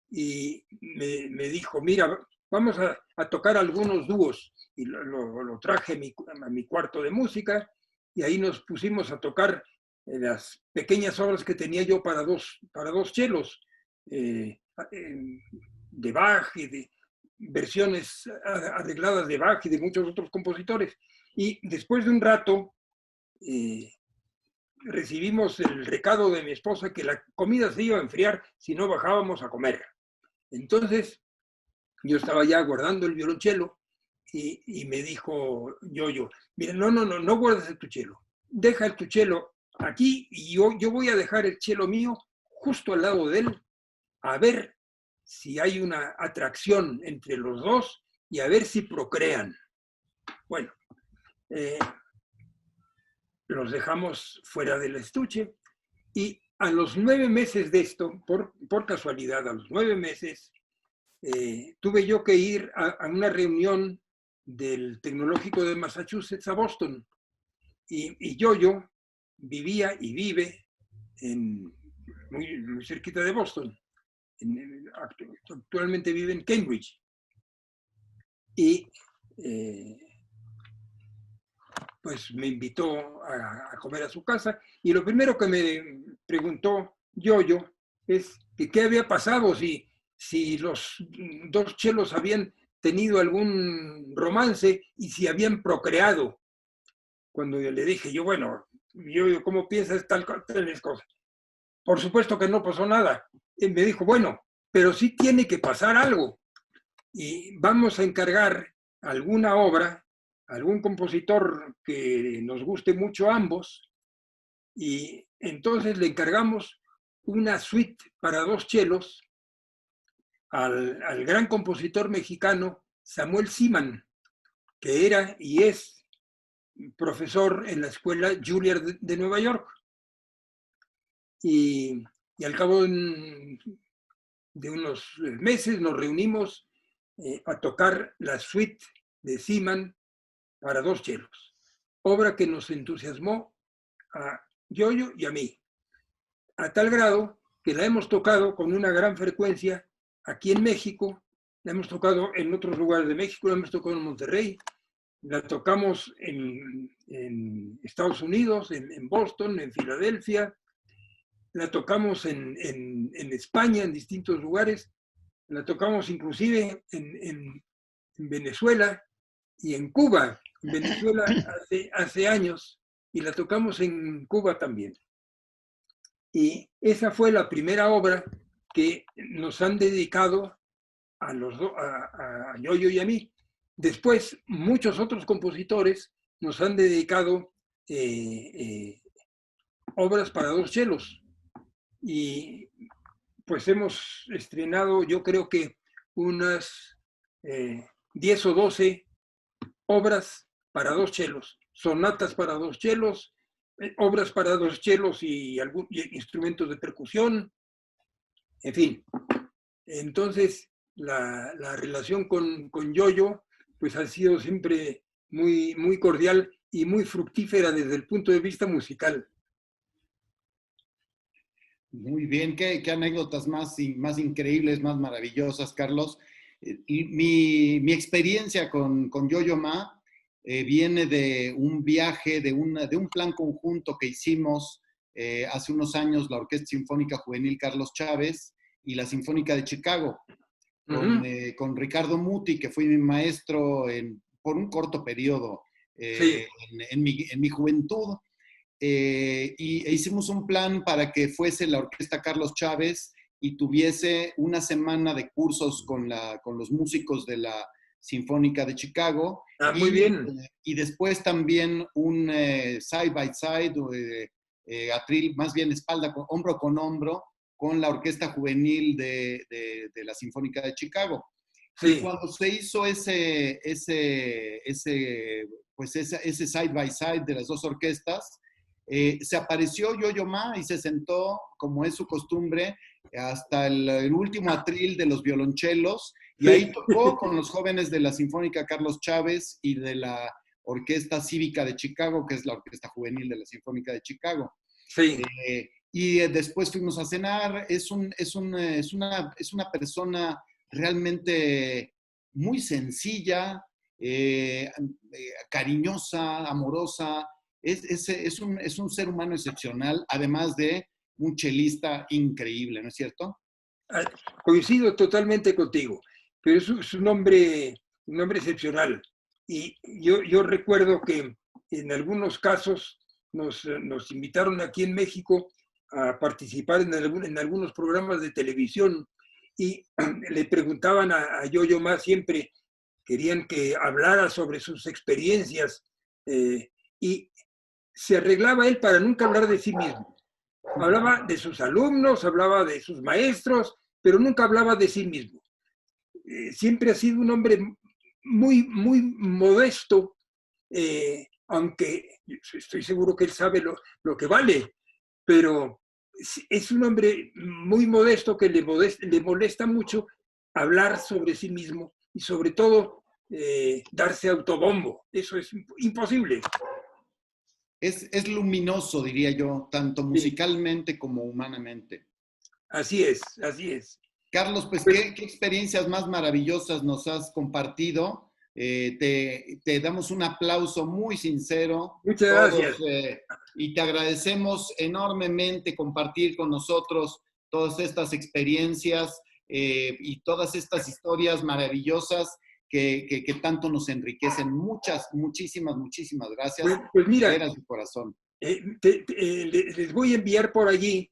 y me dijo, mira, vamos a tocar algunos dúos. Y lo traje a mi cuarto de música y ahí nos pusimos a tocar las pequeñas obras que tenía yo para dos chelos, de Bach y de versiones arregladas de Bach y de muchos otros compositores. Y después de un rato recibimos el recado de mi esposa que la comida se iba a enfriar si no bajábamos a comer. Entonces yo estaba ya guardando el violonchelo y me dijo Yo-Yo, mira, no guardes el tu cello, deja el tu cello aquí y yo voy a dejar el cello mío justo al lado de él a ver si hay una atracción entre los dos y a ver si procrean. Bueno, los dejamos fuera del estuche y a los 9 meses de esto, por casualidad, a los 9 meses, tuve yo que ir a una reunión del Tecnológico de Massachusetts a Boston. Y Yo-Yo vivía y vive muy cerquita de Boston. Actualmente vive en Cambridge. Y pues me invitó a comer a su casa. Y lo primero que me preguntó Yo-Yo es que qué había pasado, si los dos chelos habían tenido algún romance y si habían procreado. Cuando yo le dije, bueno, ¿cómo piensas tales cosas? Por supuesto que no pasó nada. Y me dijo, bueno, pero sí tiene que pasar algo. Y vamos a encargar alguna obra, algún compositor que nos guste mucho a ambos, y entonces le encargamos una suite para 2 chelos al gran compositor mexicano Samuel Seaman, que era y es profesor en la escuela Juilliard de Nueva York. Y al cabo de unos meses nos reunimos a tocar la suite de Seaman para 2 chelos, obra que nos entusiasmó a Yo-Yo y a mí, a tal grado que la hemos tocado con una gran frecuencia aquí en México, la hemos tocado en otros lugares de México, la hemos tocado en Monterrey, la tocamos en Estados Unidos, en Boston, en Filadelfia, la tocamos en España, en distintos lugares, la tocamos inclusive en Venezuela y en Cuba. En Venezuela hace años, y la tocamos en Cuba también. Y esa fue la primera obra que nos han dedicado a Yo-Yo y a mí. Después, muchos otros compositores nos han dedicado obras para 2 chelos. Y pues hemos estrenado, yo creo que unas 10 o 12 obras para 2 chelos, sonatas para 2 chelos, obras para 2 chelos y instrumentos de percusión, en fin. Entonces, la relación con Yo-Yo pues ha sido siempre muy cordial y muy fructífera desde el punto de vista musical. Muy bien, qué anécdotas más increíbles, más maravillosas, Carlos. Y mi experiencia con Yo-Yo Ma viene de un viaje, de un plan conjunto que hicimos hace unos años, la Orquesta Sinfónica Juvenil Carlos Chávez y la Sinfónica de Chicago, con Ricardo Muti, que fue mi maestro por un corto periodo Sí. en mi juventud. E hicimos un plan para que fuese la Orquesta Carlos Chávez y tuviese una semana de cursos con los músicos de la Sinfónica de Chicago. Muy bien. Y después también un side by side, atril, más bien hombro con hombro, con la Orquesta Juvenil de la Sinfónica de Chicago. Sí. Y cuando se hizo ese side by side de las dos orquestas, se apareció Yo-Yo Ma y se sentó, como es su costumbre, hasta el último atril de los violonchelos, y ahí tocó con los jóvenes de la Sinfónica Carlos Chávez y de la Orquesta Cívica de Chicago, que es la Orquesta Juvenil de la Sinfónica de Chicago. Sí. Y después fuimos a cenar. Es una persona realmente muy sencilla, cariñosa, amorosa. Es un ser humano excepcional, además de un chelista increíble, ¿no es cierto? Coincido totalmente contigo, pero es un hombre excepcional. Y yo recuerdo que en algunos casos nos invitaron aquí en México a participar en algunos programas de televisión y le preguntaban a Yo-Yo Ma siempre, querían que hablara sobre sus experiencias y se arreglaba él para nunca hablar de sí mismo. Hablaba de sus alumnos, hablaba de sus maestros, pero nunca hablaba de sí mismo. Siempre ha sido un hombre muy, muy modesto, aunque estoy seguro que él sabe lo que vale, pero es un hombre muy modesto que le molesta mucho hablar sobre sí mismo y sobre todo darse autobombo. Eso es imposible. Es luminoso, diría yo, tanto musicalmente como humanamente. Así es, así es. Carlos, pues ¿qué experiencias más maravillosas nos has compartido? Te damos un aplauso muy sincero. Muchas gracias. Y te agradecemos enormemente compartir con nosotros todas estas experiencias y todas estas historias maravillosas que tanto nos enriquecen. Muchísimas gracias. Pues mira, de veras de corazón. Les voy a enviar por allí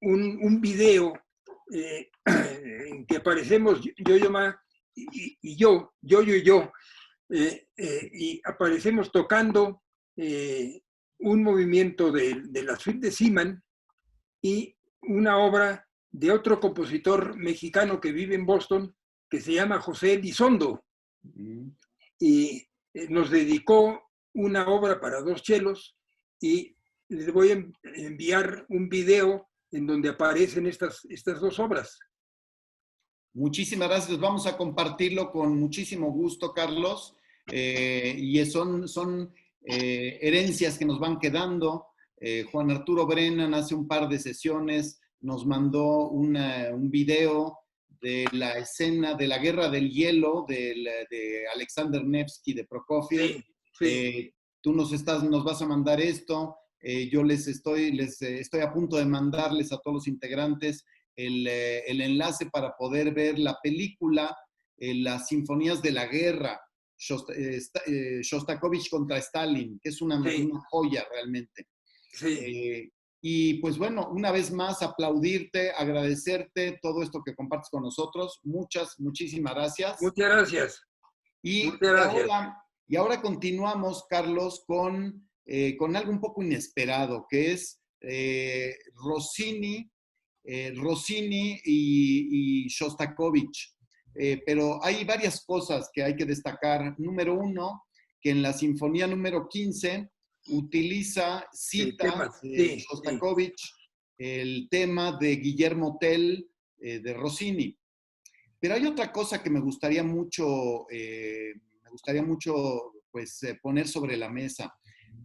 un video en que aparecemos Yo-Yo Ma y yo, y aparecemos tocando un movimiento de la suite de Schumann y una obra de otro compositor mexicano que vive en Boston, que se llama José Elizondo. Y nos dedicó una obra para 2 chelos y les voy a enviar un video en donde aparecen estas 2 obras. Muchísimas gracias. Vamos a compartirlo con muchísimo gusto, Carlos. Y son herencias que nos van quedando. Juan Arturo Brennan hace un par de sesiones nos mandó un video de la escena de la Guerra del Hielo de Alexander Nevsky de Prokofiev. Sí. Tú nos vas a mandar esto. Yo estoy a punto de mandarles a todos los integrantes el enlace para poder ver la película Las Sinfonías de la Guerra, Shostakovich contra Stalin, que es una joya realmente. Sí. Y pues bueno, una vez más aplaudirte, agradecerte todo esto que compartes con nosotros. Muchísimas gracias. Muchas gracias. Y ahora continuamos, Carlos, con algo un poco inesperado, que es Rossini y Shostakovich. Pero hay varias cosas que hay que destacar. Número 1, que en la Sinfonía número 15 cita Shostakovich el tema de Guillermo Tell de Rossini. Pero hay otra cosa que me gustaría mucho pues, poner sobre la mesa,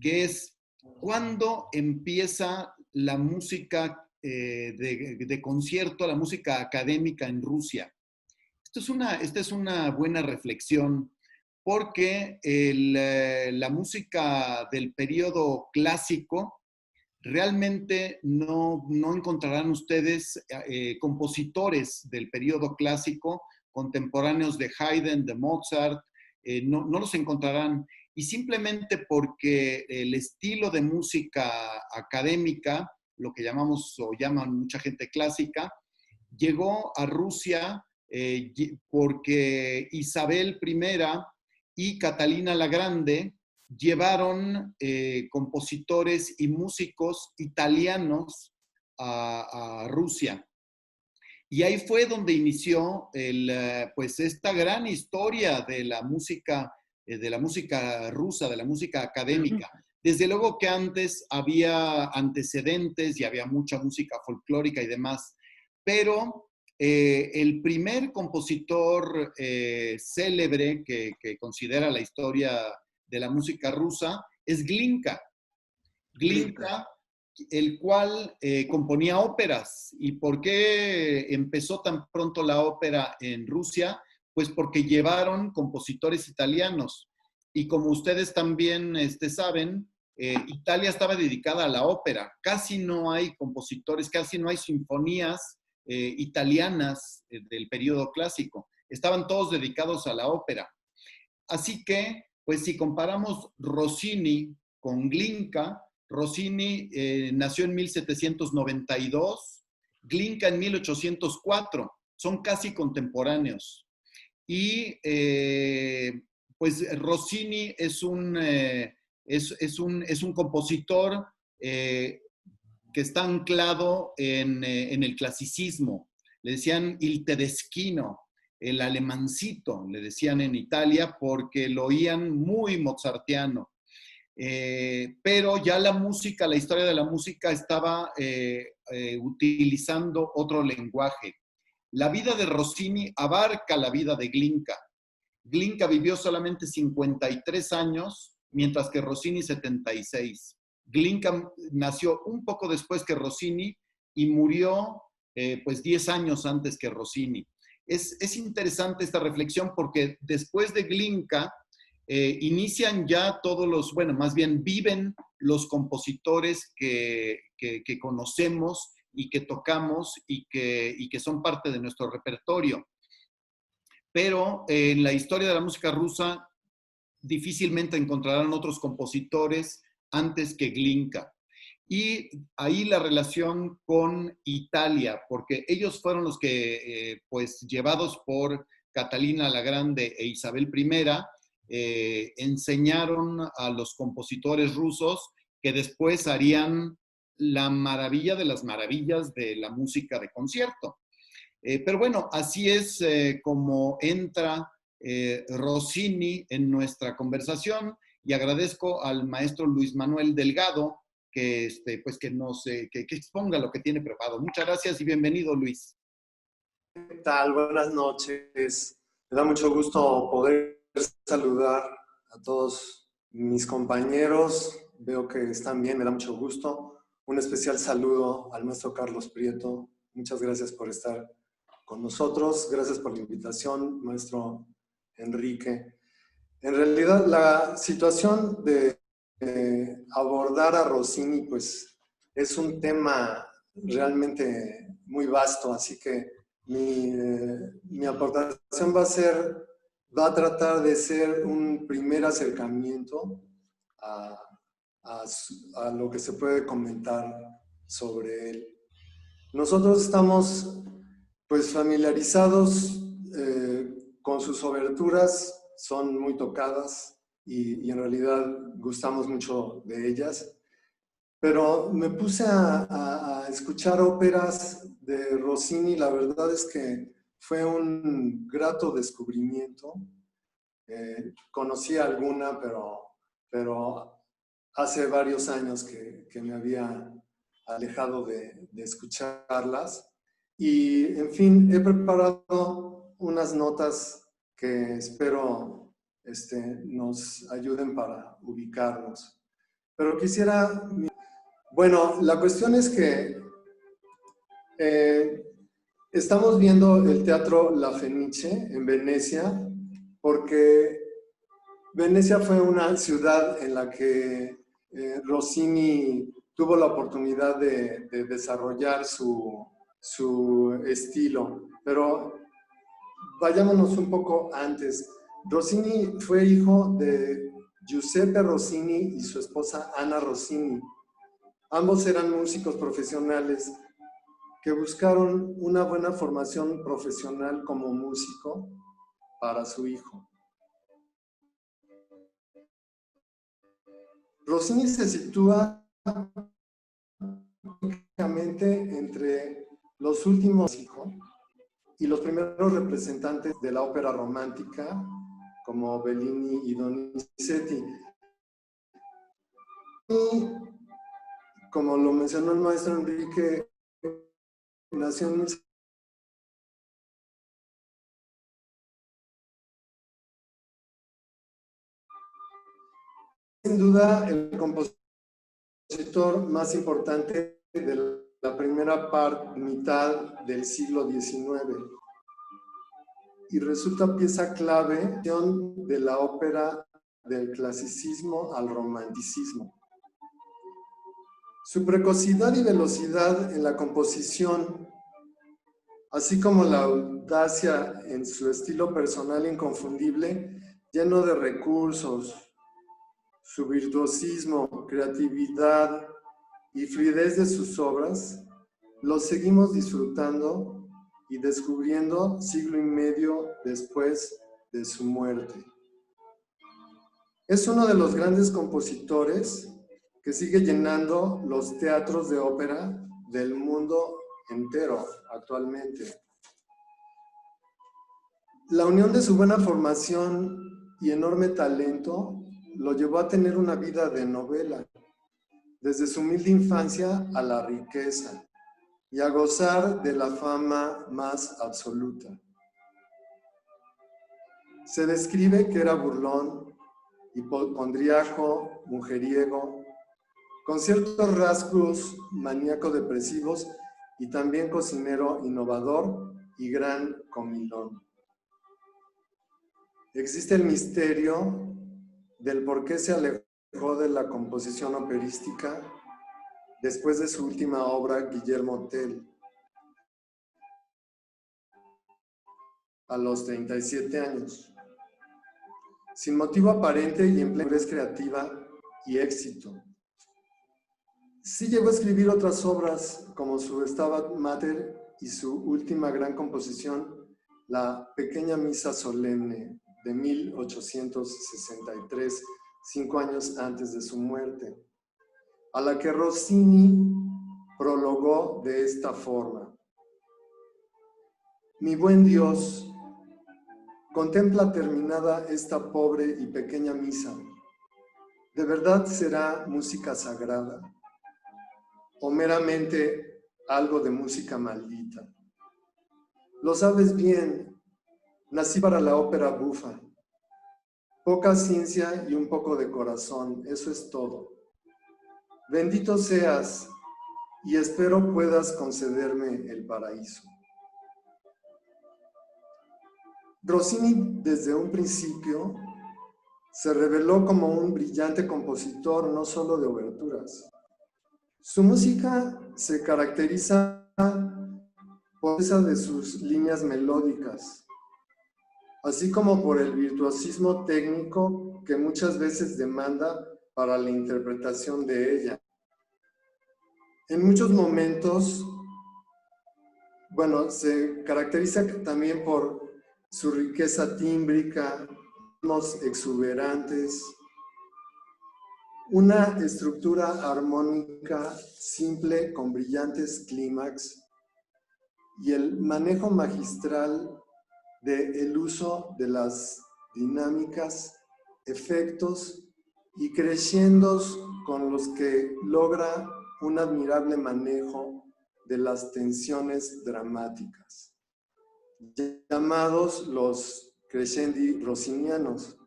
que es cuándo empieza la música de concierto, la música académica en Rusia. Esta es una buena reflexión, porque la música del periodo clásico, realmente no encontrarán ustedes compositores del periodo clásico contemporáneos de Haydn, de Mozart, no los encontrarán. Y simplemente porque el estilo de música académica, lo que llamamos o llaman mucha gente clásica, llegó a Rusia porque Isabel I y Catalina la Grande llevaron compositores y músicos italianos a Rusia. Y ahí fue donde inició pues esta gran historia de la música rusa, de la música académica. Desde luego que antes había antecedentes y había mucha música folclórica y demás, pero el primer compositor célebre que considera la historia de la música rusa es Glinka. Glinka, el cual componía óperas. ¿Y por qué empezó tan pronto la ópera en Rusia? Pues porque llevaron compositores italianos. Y como ustedes también saben, Italia estaba dedicada a la ópera. Casi no hay compositores, casi no hay sinfonías italianas del periodo clásico. Estaban todos dedicados a la ópera. Así que, pues si comparamos Rossini con Glinka, Rossini nació en 1792, Glinka en 1804, son casi contemporáneos. Y pues Rossini es un compositor que está anclado en el clasicismo. Le decían il tedeschino, el alemancito, le decían en Italia, porque lo oían muy mozartiano. Pero ya la música, la historia de la música estaba utilizando otro lenguaje. La vida de Rossini abarca la vida de Glinka. Glinka vivió solamente 53 años, mientras que Rossini 76. Glinka nació un poco después que Rossini y murió pues 10 años antes que Rossini. Es interesante esta reflexión porque después de Glinka inician ya todos los, bueno, más bien viven los compositores que conocemos y que tocamos y que son parte de nuestro repertorio. Pero en la historia de la música rusa difícilmente encontrarán otros compositores antes que Glinka. Y ahí la relación con Italia, porque ellos fueron los que, pues llevados por Catalina la Grande e Isabel I, enseñaron a los compositores rusos que después harían la maravilla de las maravillas de la música de concierto. Pero bueno, así es como entra Rossini en nuestra conversación y agradezco al maestro Luis Manuel Delgado que, pues que exponga lo que tiene preparado. Muchas gracias y bienvenido, Luis. ¿Qué tal? Buenas noches. Me da mucho gusto poder saludar a todos mis compañeros. Veo que están bien, me da mucho gusto. Un especial saludo al maestro Carlos Prieto. Muchas gracias por estar con nosotros. Gracias por la invitación, maestro Enrique. En realidad, la situación de abordar a Rossini, pues, es un tema realmente muy vasto, así que mi aportación va a tratar de ser un primer acercamiento a lo que se puede comentar sobre él. Nosotros estamos pues familiarizados con sus oberturas, son muy tocadas y en realidad gustamos mucho de ellas. Pero me puse a escuchar óperas de Rossini, la verdad es que fue un grato descubrimiento. Conocí alguna, pero hace varios años que me había alejado de escucharlas. Y, en fin, he preparado unas notas que espero nos ayuden para ubicarnos. Pero quisiera... Bueno, la cuestión es que estamos viendo el Teatro La Fenice en Venecia, porque Venecia fue una ciudad en la que Rossini tuvo la oportunidad de desarrollar su estilo. Pero vayámonos un poco antes. Rossini fue hijo de Giuseppe Rossini y su esposa Anna Rossini. Ambos eran músicos profesionales que buscaron una buena formación profesional como músico para su hijo. Rossini se sitúa entre los últimos y los primeros representantes de la ópera romántica, como Bellini y Donizetti. Y, como lo mencionó el maestro Enrique, nació en sin duda el compositor más importante de la primera mitad del siglo XIX y resulta pieza clave de la ópera del clasicismo al romanticismo. Su precocidad y velocidad en la composición, así como la audacia en su estilo personal inconfundible, lleno de recursos, su virtuosismo, creatividad y fluidez de sus obras, los seguimos disfrutando y descubriendo siglo y medio después de su muerte. Es uno de los grandes compositores que sigue llenando los teatros de ópera del mundo entero actualmente. La unión de su buena formación y enorme talento lo llevó a tener una vida de novela, desde su humilde infancia a la riqueza y a gozar de la fama más absoluta. Se describe que era burlón, hipocondríaco, mujeriego, con ciertos rasgos maníaco-depresivos y también cocinero innovador y gran comilón. Existe el misterio del por qué se alejó de la composición operística después de su última obra, Guillermo Tell, a los 37 años, sin motivo aparente y en plena creativa y éxito. Sí llegó a escribir otras obras como su Stabat Mater y su última gran composición, la Pequeña Misa Solemne, de 1863, 5 años antes de su muerte, a la que Rossini prologó de esta forma: Mi buen Dios, contempla terminada esta pobre y pequeña misa. ¿De verdad será música sagrada o meramente algo de música maldita? Lo sabes bien, nací para la ópera bufa. Poca ciencia y un poco de corazón, eso es todo. Bendito seas y espero puedas concederme el paraíso. Rossini, desde un principio, se reveló como un brillante compositor, no solo de oberturas. Su música se caracteriza por esa de sus líneas melódicas, así como por el virtuosismo técnico que muchas veces demanda para la interpretación de ella. En muchos momentos, se caracteriza también por su riqueza tímbrica, ritmos exuberantes, una estructura armónica simple con brillantes clímax y el manejo magistral del uso de las dinámicas, efectos y crescendos con los que logra un admirable manejo de las tensiones dramáticas, llamados los crescendi rossinianos,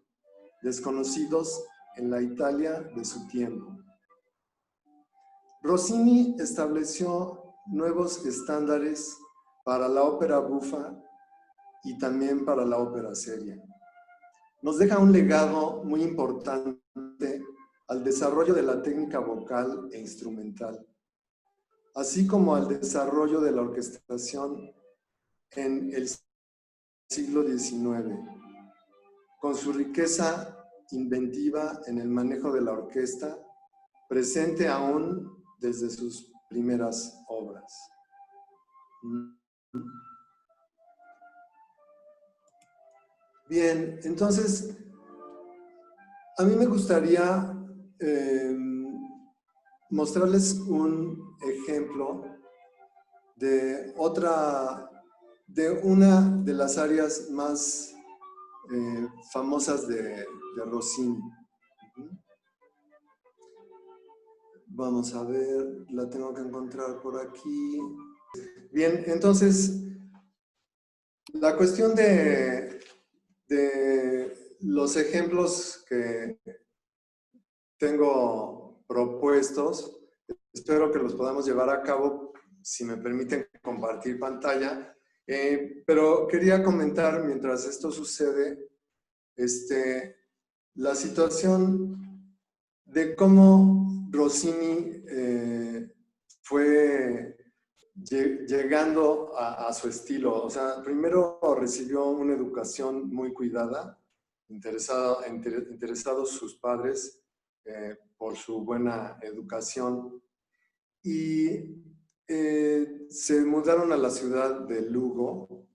desconocidos en la Italia de su tiempo. Rossini estableció nuevos estándares para la ópera bufa y también para la ópera seria. Nos deja un legado muy importante al desarrollo de la técnica vocal e instrumental, así como al desarrollo de la orquestación en el siglo XIX, con su riqueza inventiva en el manejo de la orquesta, presente aún desde sus primeras obras. Bien, entonces, a mí me gustaría mostrarles un ejemplo de una de las áreas más famosas de Rossini. Vamos a ver, la tengo que encontrar por aquí. Bien, entonces, la cuestión de los ejemplos que tengo propuestos, espero que los podamos llevar a cabo, si me permiten compartir pantalla, pero quería comentar mientras esto sucede, la situación de cómo Rossini fue llegando a su estilo. O sea, primero recibió una educación muy cuidada, interesados sus padres por su buena educación, y se mudaron a la ciudad de Lugo,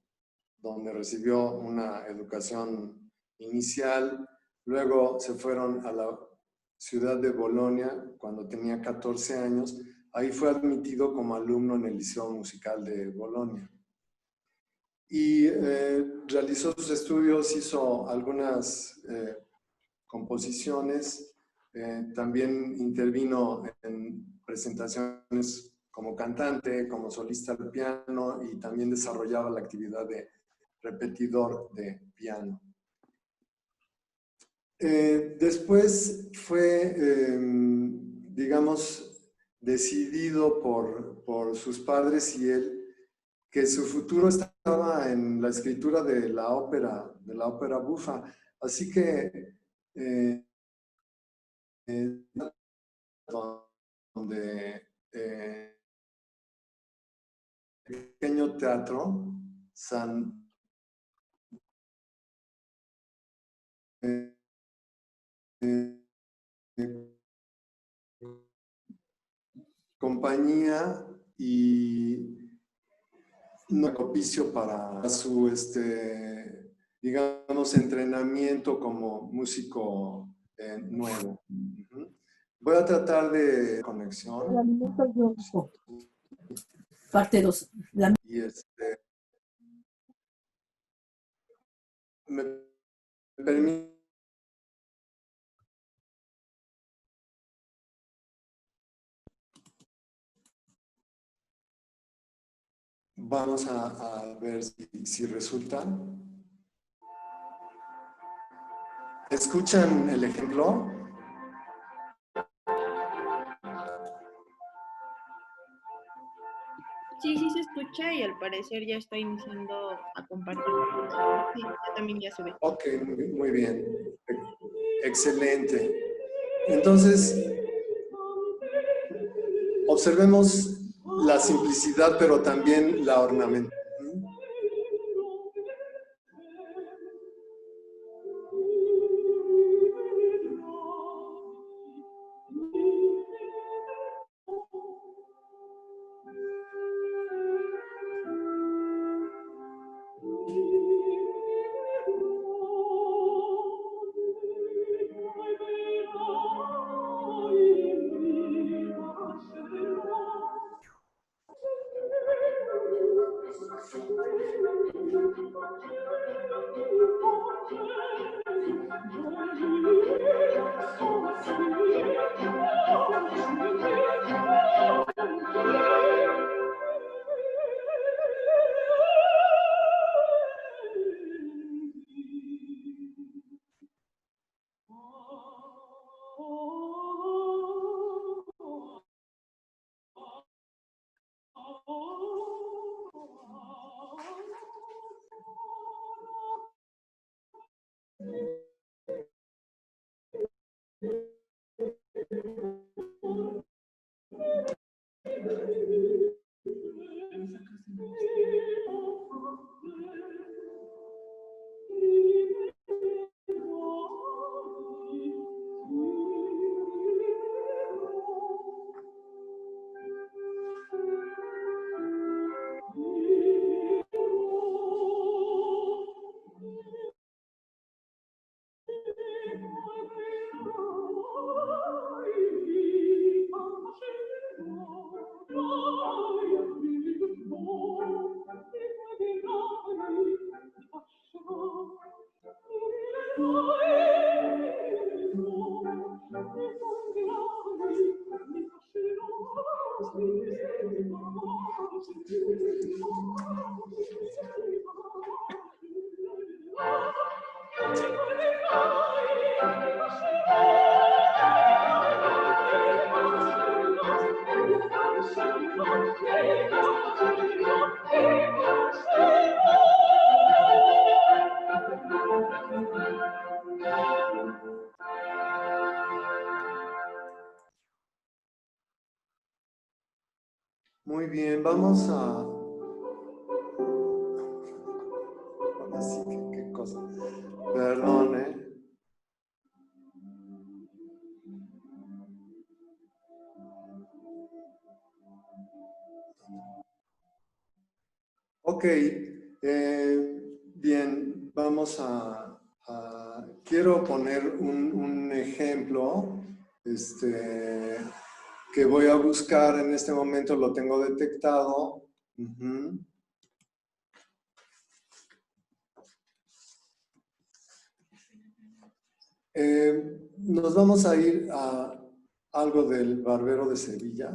donde recibió una educación inicial. Luego se fueron a la ciudad de Bolonia cuando tenía 14 años. Ahí fue admitido como alumno en el Liceo Musical de Bolonia. Y realizó sus estudios, hizo algunas composiciones, también intervino en presentaciones como cantante, como solista al piano, y también desarrollaba la actividad de repetidor de piano. Después fue, digamos, decidido por sus padres y él que su futuro estaba en la escritura de la ópera bufa. Así que donde pequeño teatro compañía y un propicio para su, digamos, entrenamiento como músico nuevo. Voy a tratar de conexión. Parte 2. Y me permite. Vamos a ver si resulta. ¿Escuchan el ejemplo? Sí, sí se escucha y al parecer ya está iniciando a compartir. Sí, ya también ya se ve. Ok, muy bien. Excelente. Entonces, observemos la simplicidad, pero también la ornamentación. Muy bien, vamos a... Ahora sí, qué cosa. Perdón, ¿eh? Ok, bien, vamos quiero poner un ejemplo que voy a buscar en este momento, lo tengo detectado. Ujú. Nos vamos a ir a algo del Barbero de Sevilla.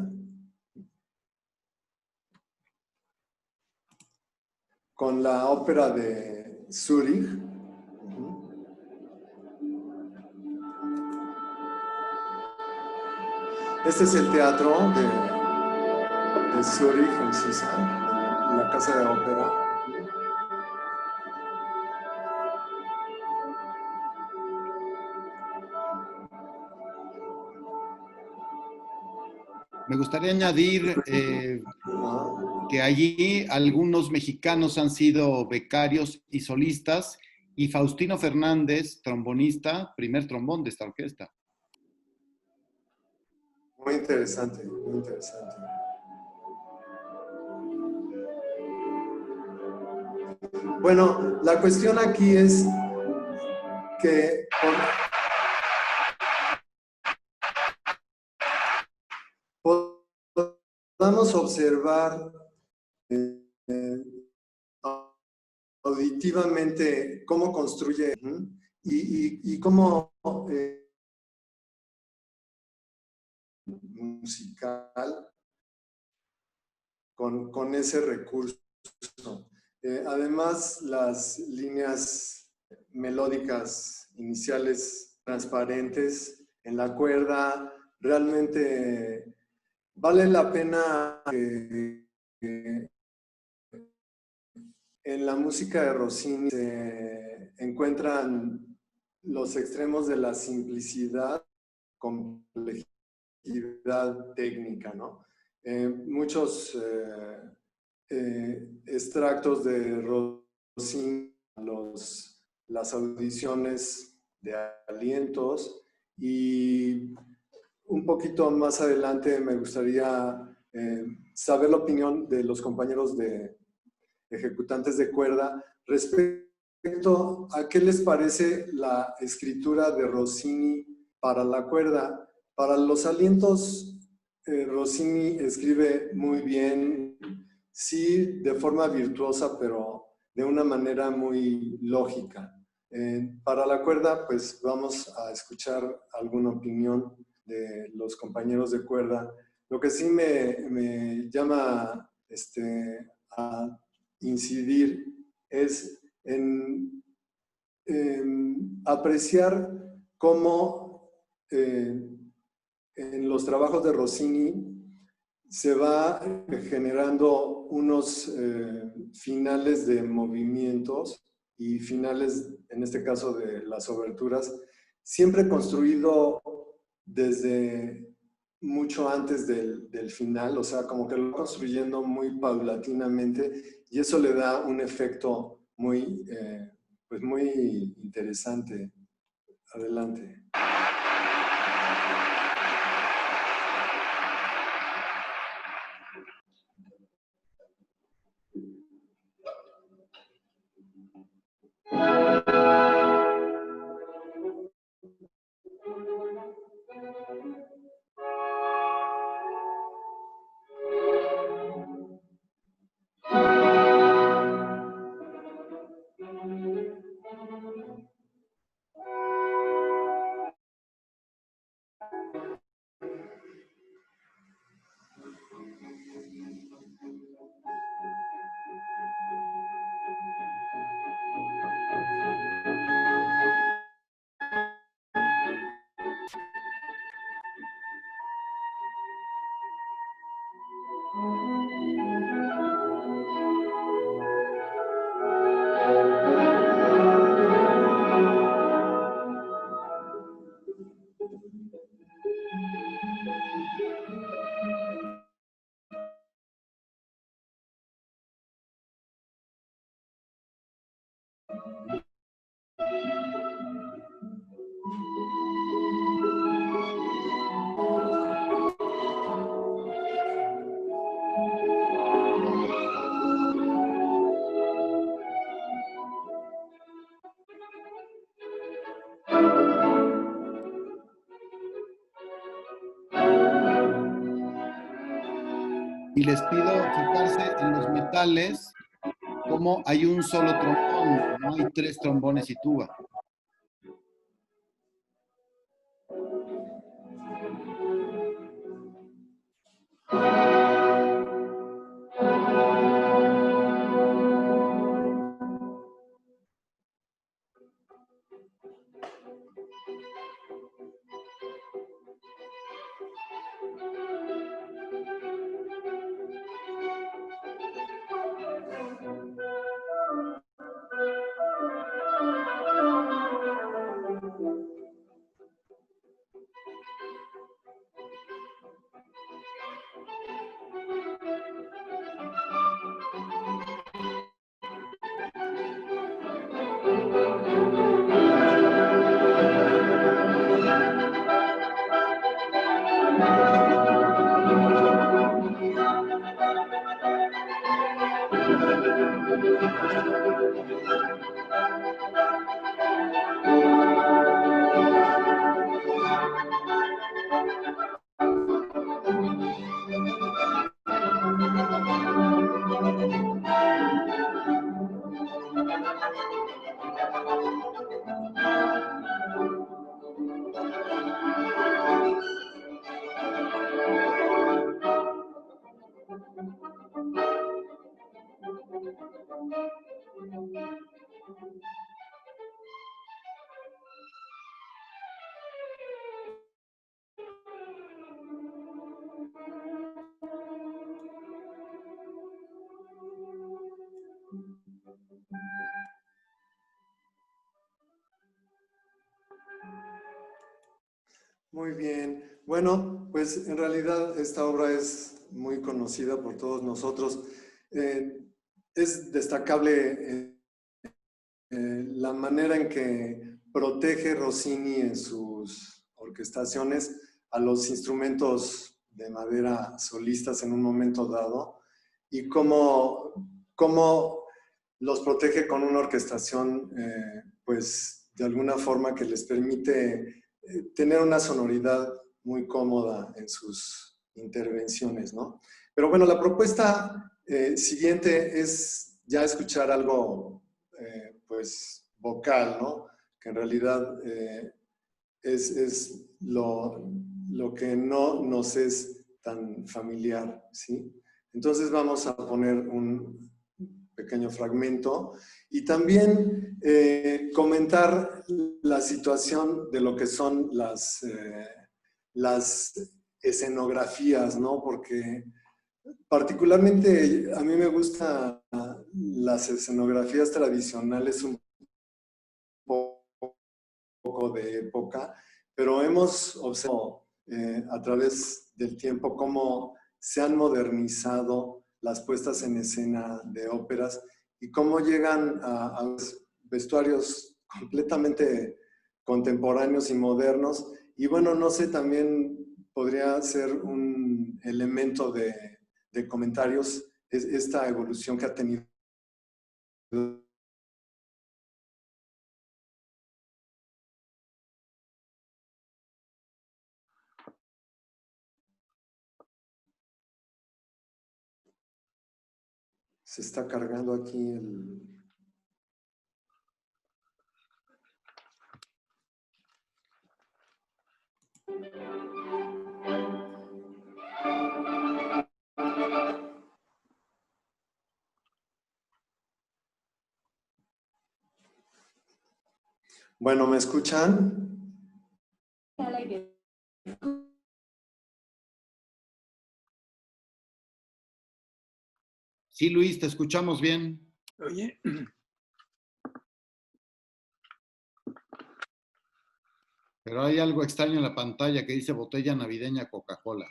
Con la ópera de Zúrich. Este es el teatro de Zúrich en Suiza, la casa de ópera. Me gustaría añadir que allí algunos mexicanos han sido becarios y solistas, y Faustino Fernández, trombonista, primer trombón de esta orquesta. Muy interesante, muy interesante. Bueno, la cuestión aquí es que podamos observar auditivamente cómo construye y cómo musical con ese recurso. Además, las líneas melódicas iniciales transparentes en la cuerda, realmente vale la pena que en la música de Rossini se encuentran los extremos de la simplicidad, complejidad técnica, ¿no? Muchos extractos de Rossini, las audiciones de alientos, y un poquito más adelante me gustaría saber la opinión de los compañeros de ejecutantes de cuerda respecto a qué les parece la escritura de Rossini para la cuerda. Para los alientos, Rossini escribe muy bien, sí, de forma virtuosa, pero de una manera muy lógica. Para la cuerda, pues vamos a escuchar alguna opinión de los compañeros de cuerda. Lo que sí me llama a incidir es en apreciar cómo en los trabajos de Rossini se va generando unos finales de movimientos y finales, en este caso de las oberturas, siempre construido desde mucho antes del final, o sea, como que lo va construyendo muy paulatinamente, y eso le da un efecto muy, pues muy interesante. Adelante. Y les pido fijarse en los metales, como hay un solo trombón, no hay 3 trombones y tuba. Muy bien. Bueno, pues en realidad esta obra es muy conocida por todos nosotros. Es destacable la manera en que protege Rossini en sus orquestaciones a los instrumentos de madera solistas en un momento dado y cómo los protege con una orquestación, pues de alguna forma que les permite tener una sonoridad muy cómoda en sus intervenciones, ¿no? Pero bueno, la propuesta siguiente es ya escuchar algo pues vocal, ¿no? Que en realidad es lo que no nos es tan familiar, ¿sí? Entonces vamos a poner un pequeño fragmento y también comentar la situación de lo que son las escenografías, ¿no? Porque particularmente a mí me gustan las escenografías tradicionales un poco de época, pero hemos observado a través del tiempo cómo se han modernizado las puestas en escena de óperas y cómo llegan a vestuarios completamente contemporáneos y modernos. Y bueno, no sé, también podría ser un elemento de comentarios esta evolución que ha tenido. Se está cargando aquí el... Bueno, ¿me escuchan? Sí, Luis, te escuchamos bien. Oye, Pero hay algo extraño en la pantalla que dice botella navideña Coca-Cola.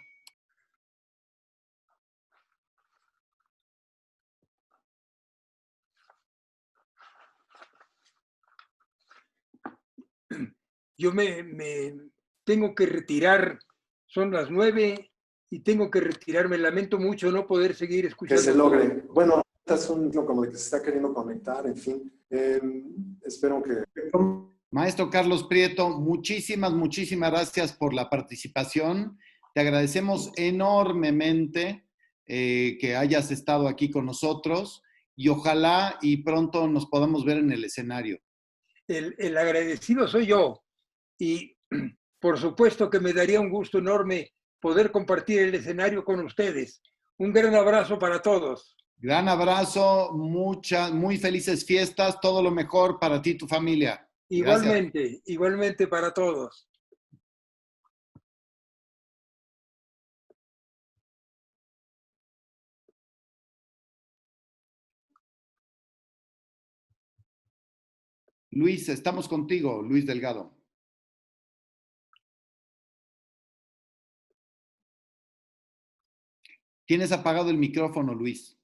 yo me tengo que retirar, son las 9 y tengo que retirarme. Lamento mucho no poder seguir Que escuchando. se logre. Bueno, es un como de que se está queriendo conectar, en fin. Espero que... Maestro Carlos Prieto, muchísimas gracias por la participación. Te agradecemos enormemente que hayas estado aquí con nosotros y ojalá y pronto nos podamos ver en el escenario. El agradecido soy yo y por supuesto que me daría un gusto enorme poder compartir el escenario con ustedes. Un gran abrazo para todos. Gran abrazo, muy felices fiestas, todo lo mejor para ti y tu familia. Gracias. Igualmente para todos. Luis, estamos contigo, Luis Delgado. Tienes apagado el micrófono, Luis.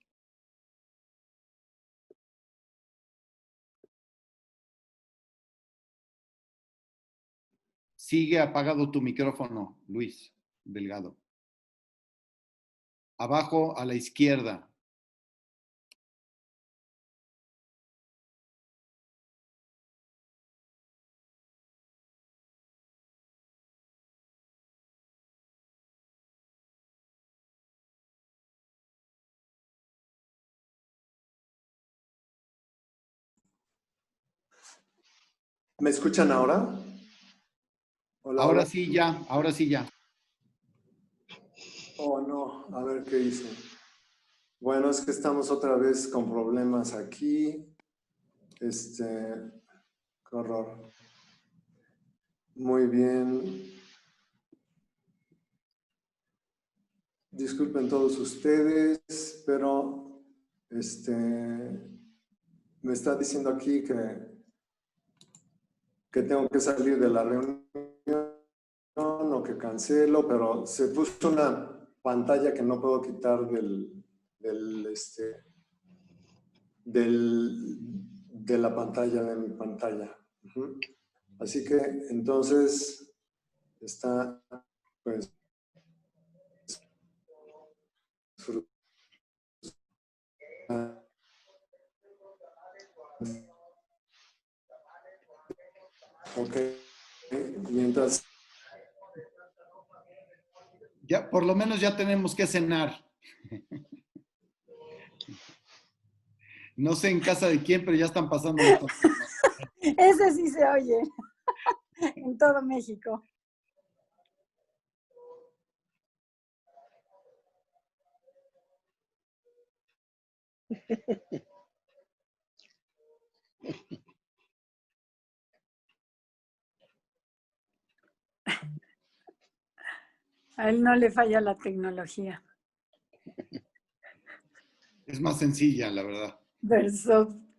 Sigue apagado tu micrófono, Luis Delgado. Abajo a la izquierda. ¿Me escuchan ahora? Hola, Ahora hola. sí ya, ahora sí ya. Oh, no, a ver qué hice. Bueno, es que estamos otra vez con problemas aquí. Qué horror. Muy bien. Disculpen todos ustedes, pero me está diciendo aquí que tengo que salir de la reunión o que cancelo, pero se puso una pantalla que no puedo quitar de la pantalla, de mi pantalla. Así que entonces está, pues, ok, mientras... Ya, por lo menos ya tenemos que cenar. No sé en casa de quién, pero ya están pasando esto. Ese sí se oye en todo México. A él no le falla la tecnología. Es más sencilla, la verdad.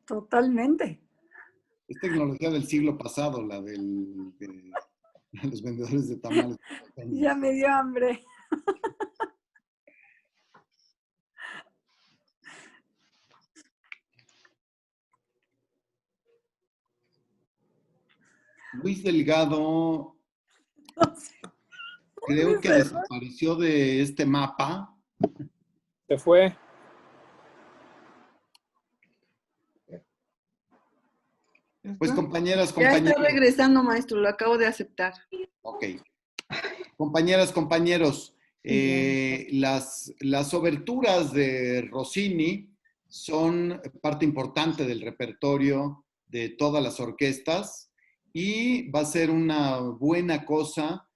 Totalmente. Es tecnología del siglo pasado, la de los vendedores de tamales. Ya me dio hambre. Luis Delgado, creo que desapareció de este mapa. Se fue. Pues compañeras, Ya está compañeros. regresando, maestro, lo acabo de aceptar. Ok. Compañeras, compañeros, las oberturas de Rossini son parte importante del repertorio de todas las orquestas y va a ser una buena cosa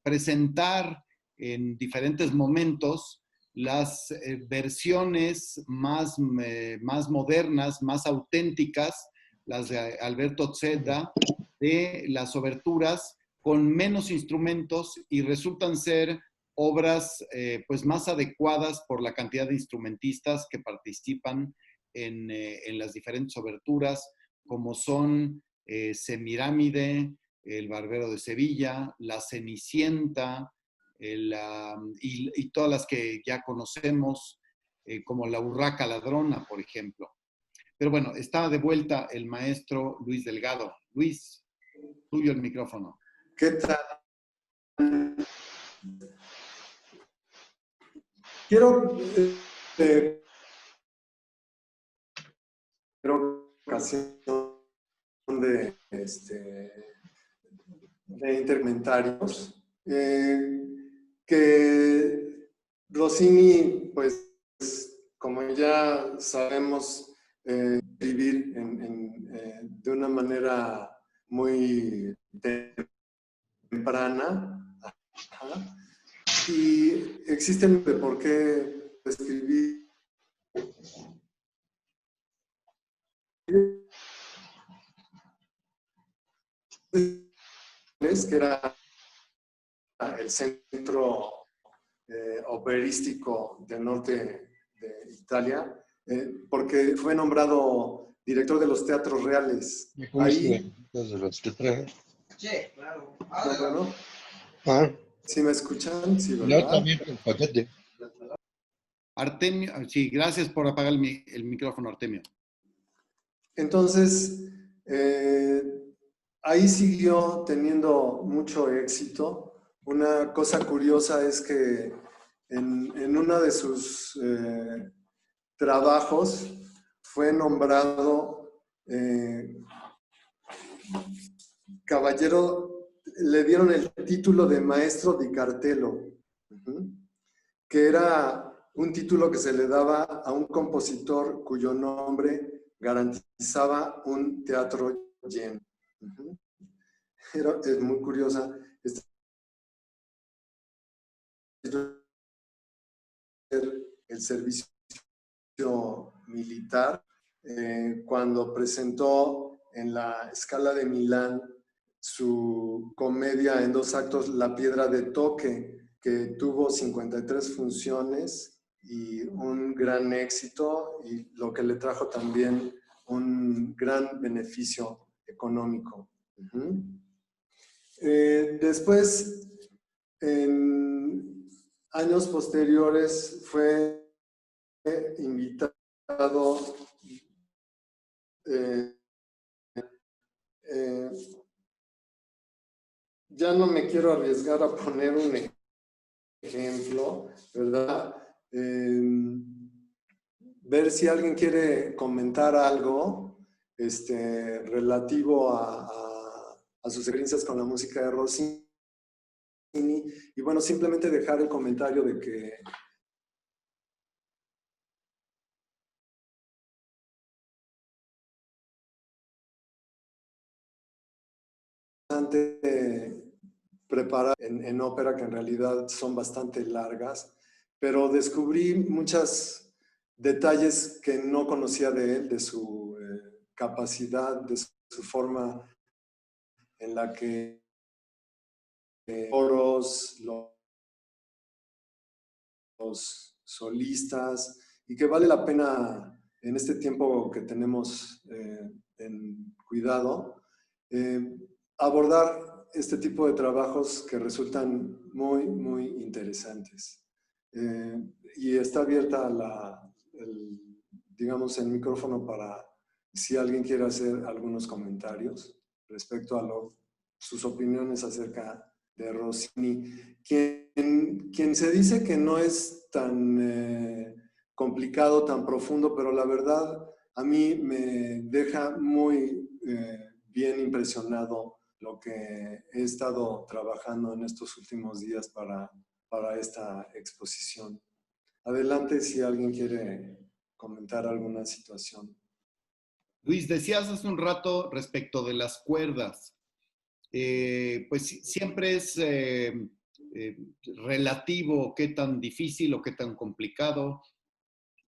presentar en diferentes momentos las versiones más modernas, más auténticas, las de Alberto Zedda, de las oberturas con menos instrumentos y resultan ser obras pues más adecuadas por la cantidad de instrumentistas que participan en las diferentes oberturas, como son Semirámide, El Barbero de Sevilla, La Cenicienta, y todas las que ya conocemos, como La Urraca Ladrona, por ejemplo. Pero bueno, está de vuelta el maestro Luis Delgado. Luis, tuyo el micrófono. ¿Qué tal? Quiero ocasión de intercomentarios, que Rossini, pues, como ya sabemos, vivir de una manera muy temprana. Ajá. Y existen de por qué escribir que era el centro operístico del norte de Italia, porque fue nombrado director de los teatros reales. Ahí, Sí, claro. ¿no? Ah, ¿Sí me escuchan? Sí, yo ¿verdad? también con paquete. Artemio, sí, gracias por apagar el micrófono, Artemio. Entonces, ahí siguió teniendo mucho éxito. Una cosa curiosa es que en uno de sus trabajos fue nombrado caballero, le dieron el título de maestro di cartello, que era un título que se le daba a un compositor cuyo nombre garantizaba un teatro lleno. Es muy curiosa. El servicio militar, cuando presentó en la Scala de Milán su comedia en 2 actos, La Piedra de Toque, que tuvo 53 funciones y un gran éxito, y lo que le trajo también un gran beneficio económico. Después, en años posteriores, fue invitado ya no me quiero arriesgar a poner un ejemplo, ¿verdad? Ver si alguien quiere comentar algo relativo a sus experiencias con la música de Rossini. Y bueno, simplemente dejar el comentario de que preparar en ópera, que en realidad son bastante largas, pero descubrí muchos detalles que no conocía de él, de su capacidad, de su forma en la que coros, los solistas, y que vale la pena en este tiempo que tenemos en cuidado, abordar este tipo de trabajos que resultan muy, muy interesantes. Y está abierta digamos, el micrófono para si alguien quiere hacer algunos comentarios respecto a sus opiniones acerca de Rossini, quien se dice que no es tan complicado, tan profundo, pero la verdad a mí me deja muy bien impresionado lo que he estado trabajando en estos últimos días para esta exposición. Adelante si alguien quiere comentar alguna situación. Luis, decías hace un rato respecto de las cuerdas. Pues siempre es relativo qué tan difícil o qué tan complicado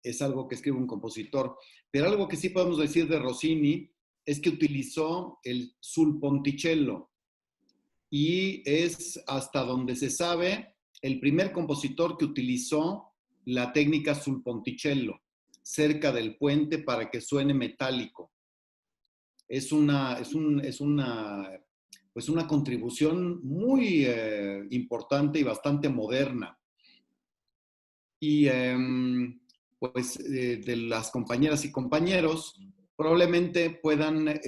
es algo que escribe un compositor. Pero algo que sí podemos decir de Rossini es que utilizó el sul ponticello y es, hasta donde se sabe, el primer compositor que utilizó la técnica sul ponticello cerca del puente para que suene metálico. Es una contribución muy importante y bastante moderna. Y pues de las compañeras y compañeros, probablemente puedan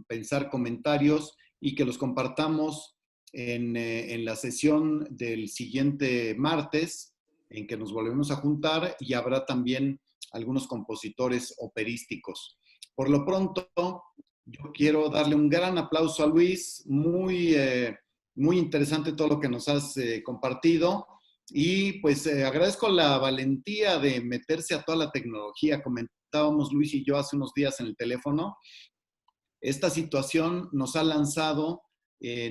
pensar comentarios y que los compartamos en la sesión del siguiente martes, en que nos volvemos a juntar, y habrá también algunos compositores operísticos. Por lo pronto, yo quiero darle un gran aplauso a Luis, muy interesante todo lo que nos has compartido, y pues agradezco la valentía de meterse a toda la tecnología. Comentábamos Luis y yo hace unos días en el teléfono, esta situación nos ha lanzado,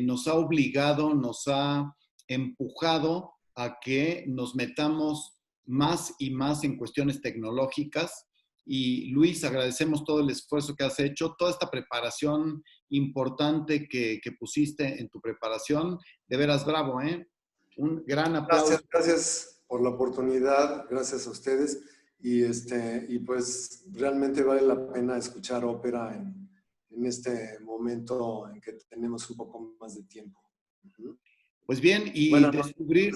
nos ha obligado, nos ha empujado a que nos metamos más y más en cuestiones tecnológicas. Y Luis, agradecemos todo el esfuerzo que has hecho, toda esta preparación importante que pusiste en tu preparación. De veras, bravo, ¿eh? Un gran aplauso. Gracias por la oportunidad, gracias a ustedes. Y pues realmente vale la pena escuchar ópera en este momento en que tenemos un poco más de tiempo. Pues bien, y bueno, descubrir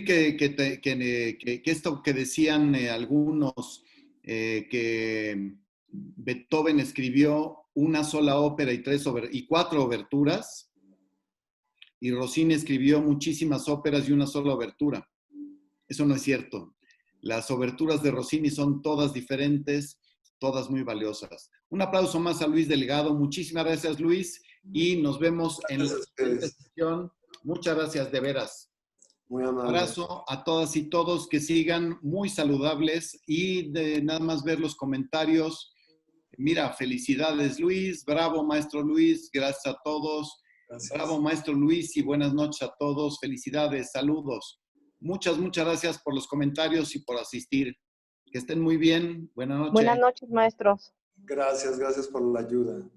que esto que decían algunos, que Beethoven escribió una sola ópera y 4 oberturas, y Rossini escribió muchísimas óperas y una sola obertura. Eso no es cierto. Las oberturas de Rossini son todas diferentes, todas muy valiosas. Un aplauso más a Luis Delgado. Muchísimas gracias, Luis, y nos vemos en la siguiente sesión. Muchas gracias, de veras. Muy amable. Un abrazo a todas y todos, que sigan muy saludables, y de nada más ver los comentarios. Mira, felicidades, Luis. Bravo, maestro Luis. Gracias a todos. Gracias. Bravo, maestro Luis, y buenas noches a todos. Felicidades, saludos. Muchas gracias por los comentarios y por asistir. Que estén muy bien. Buenas noches. Buenas noches, maestros. Gracias por la ayuda.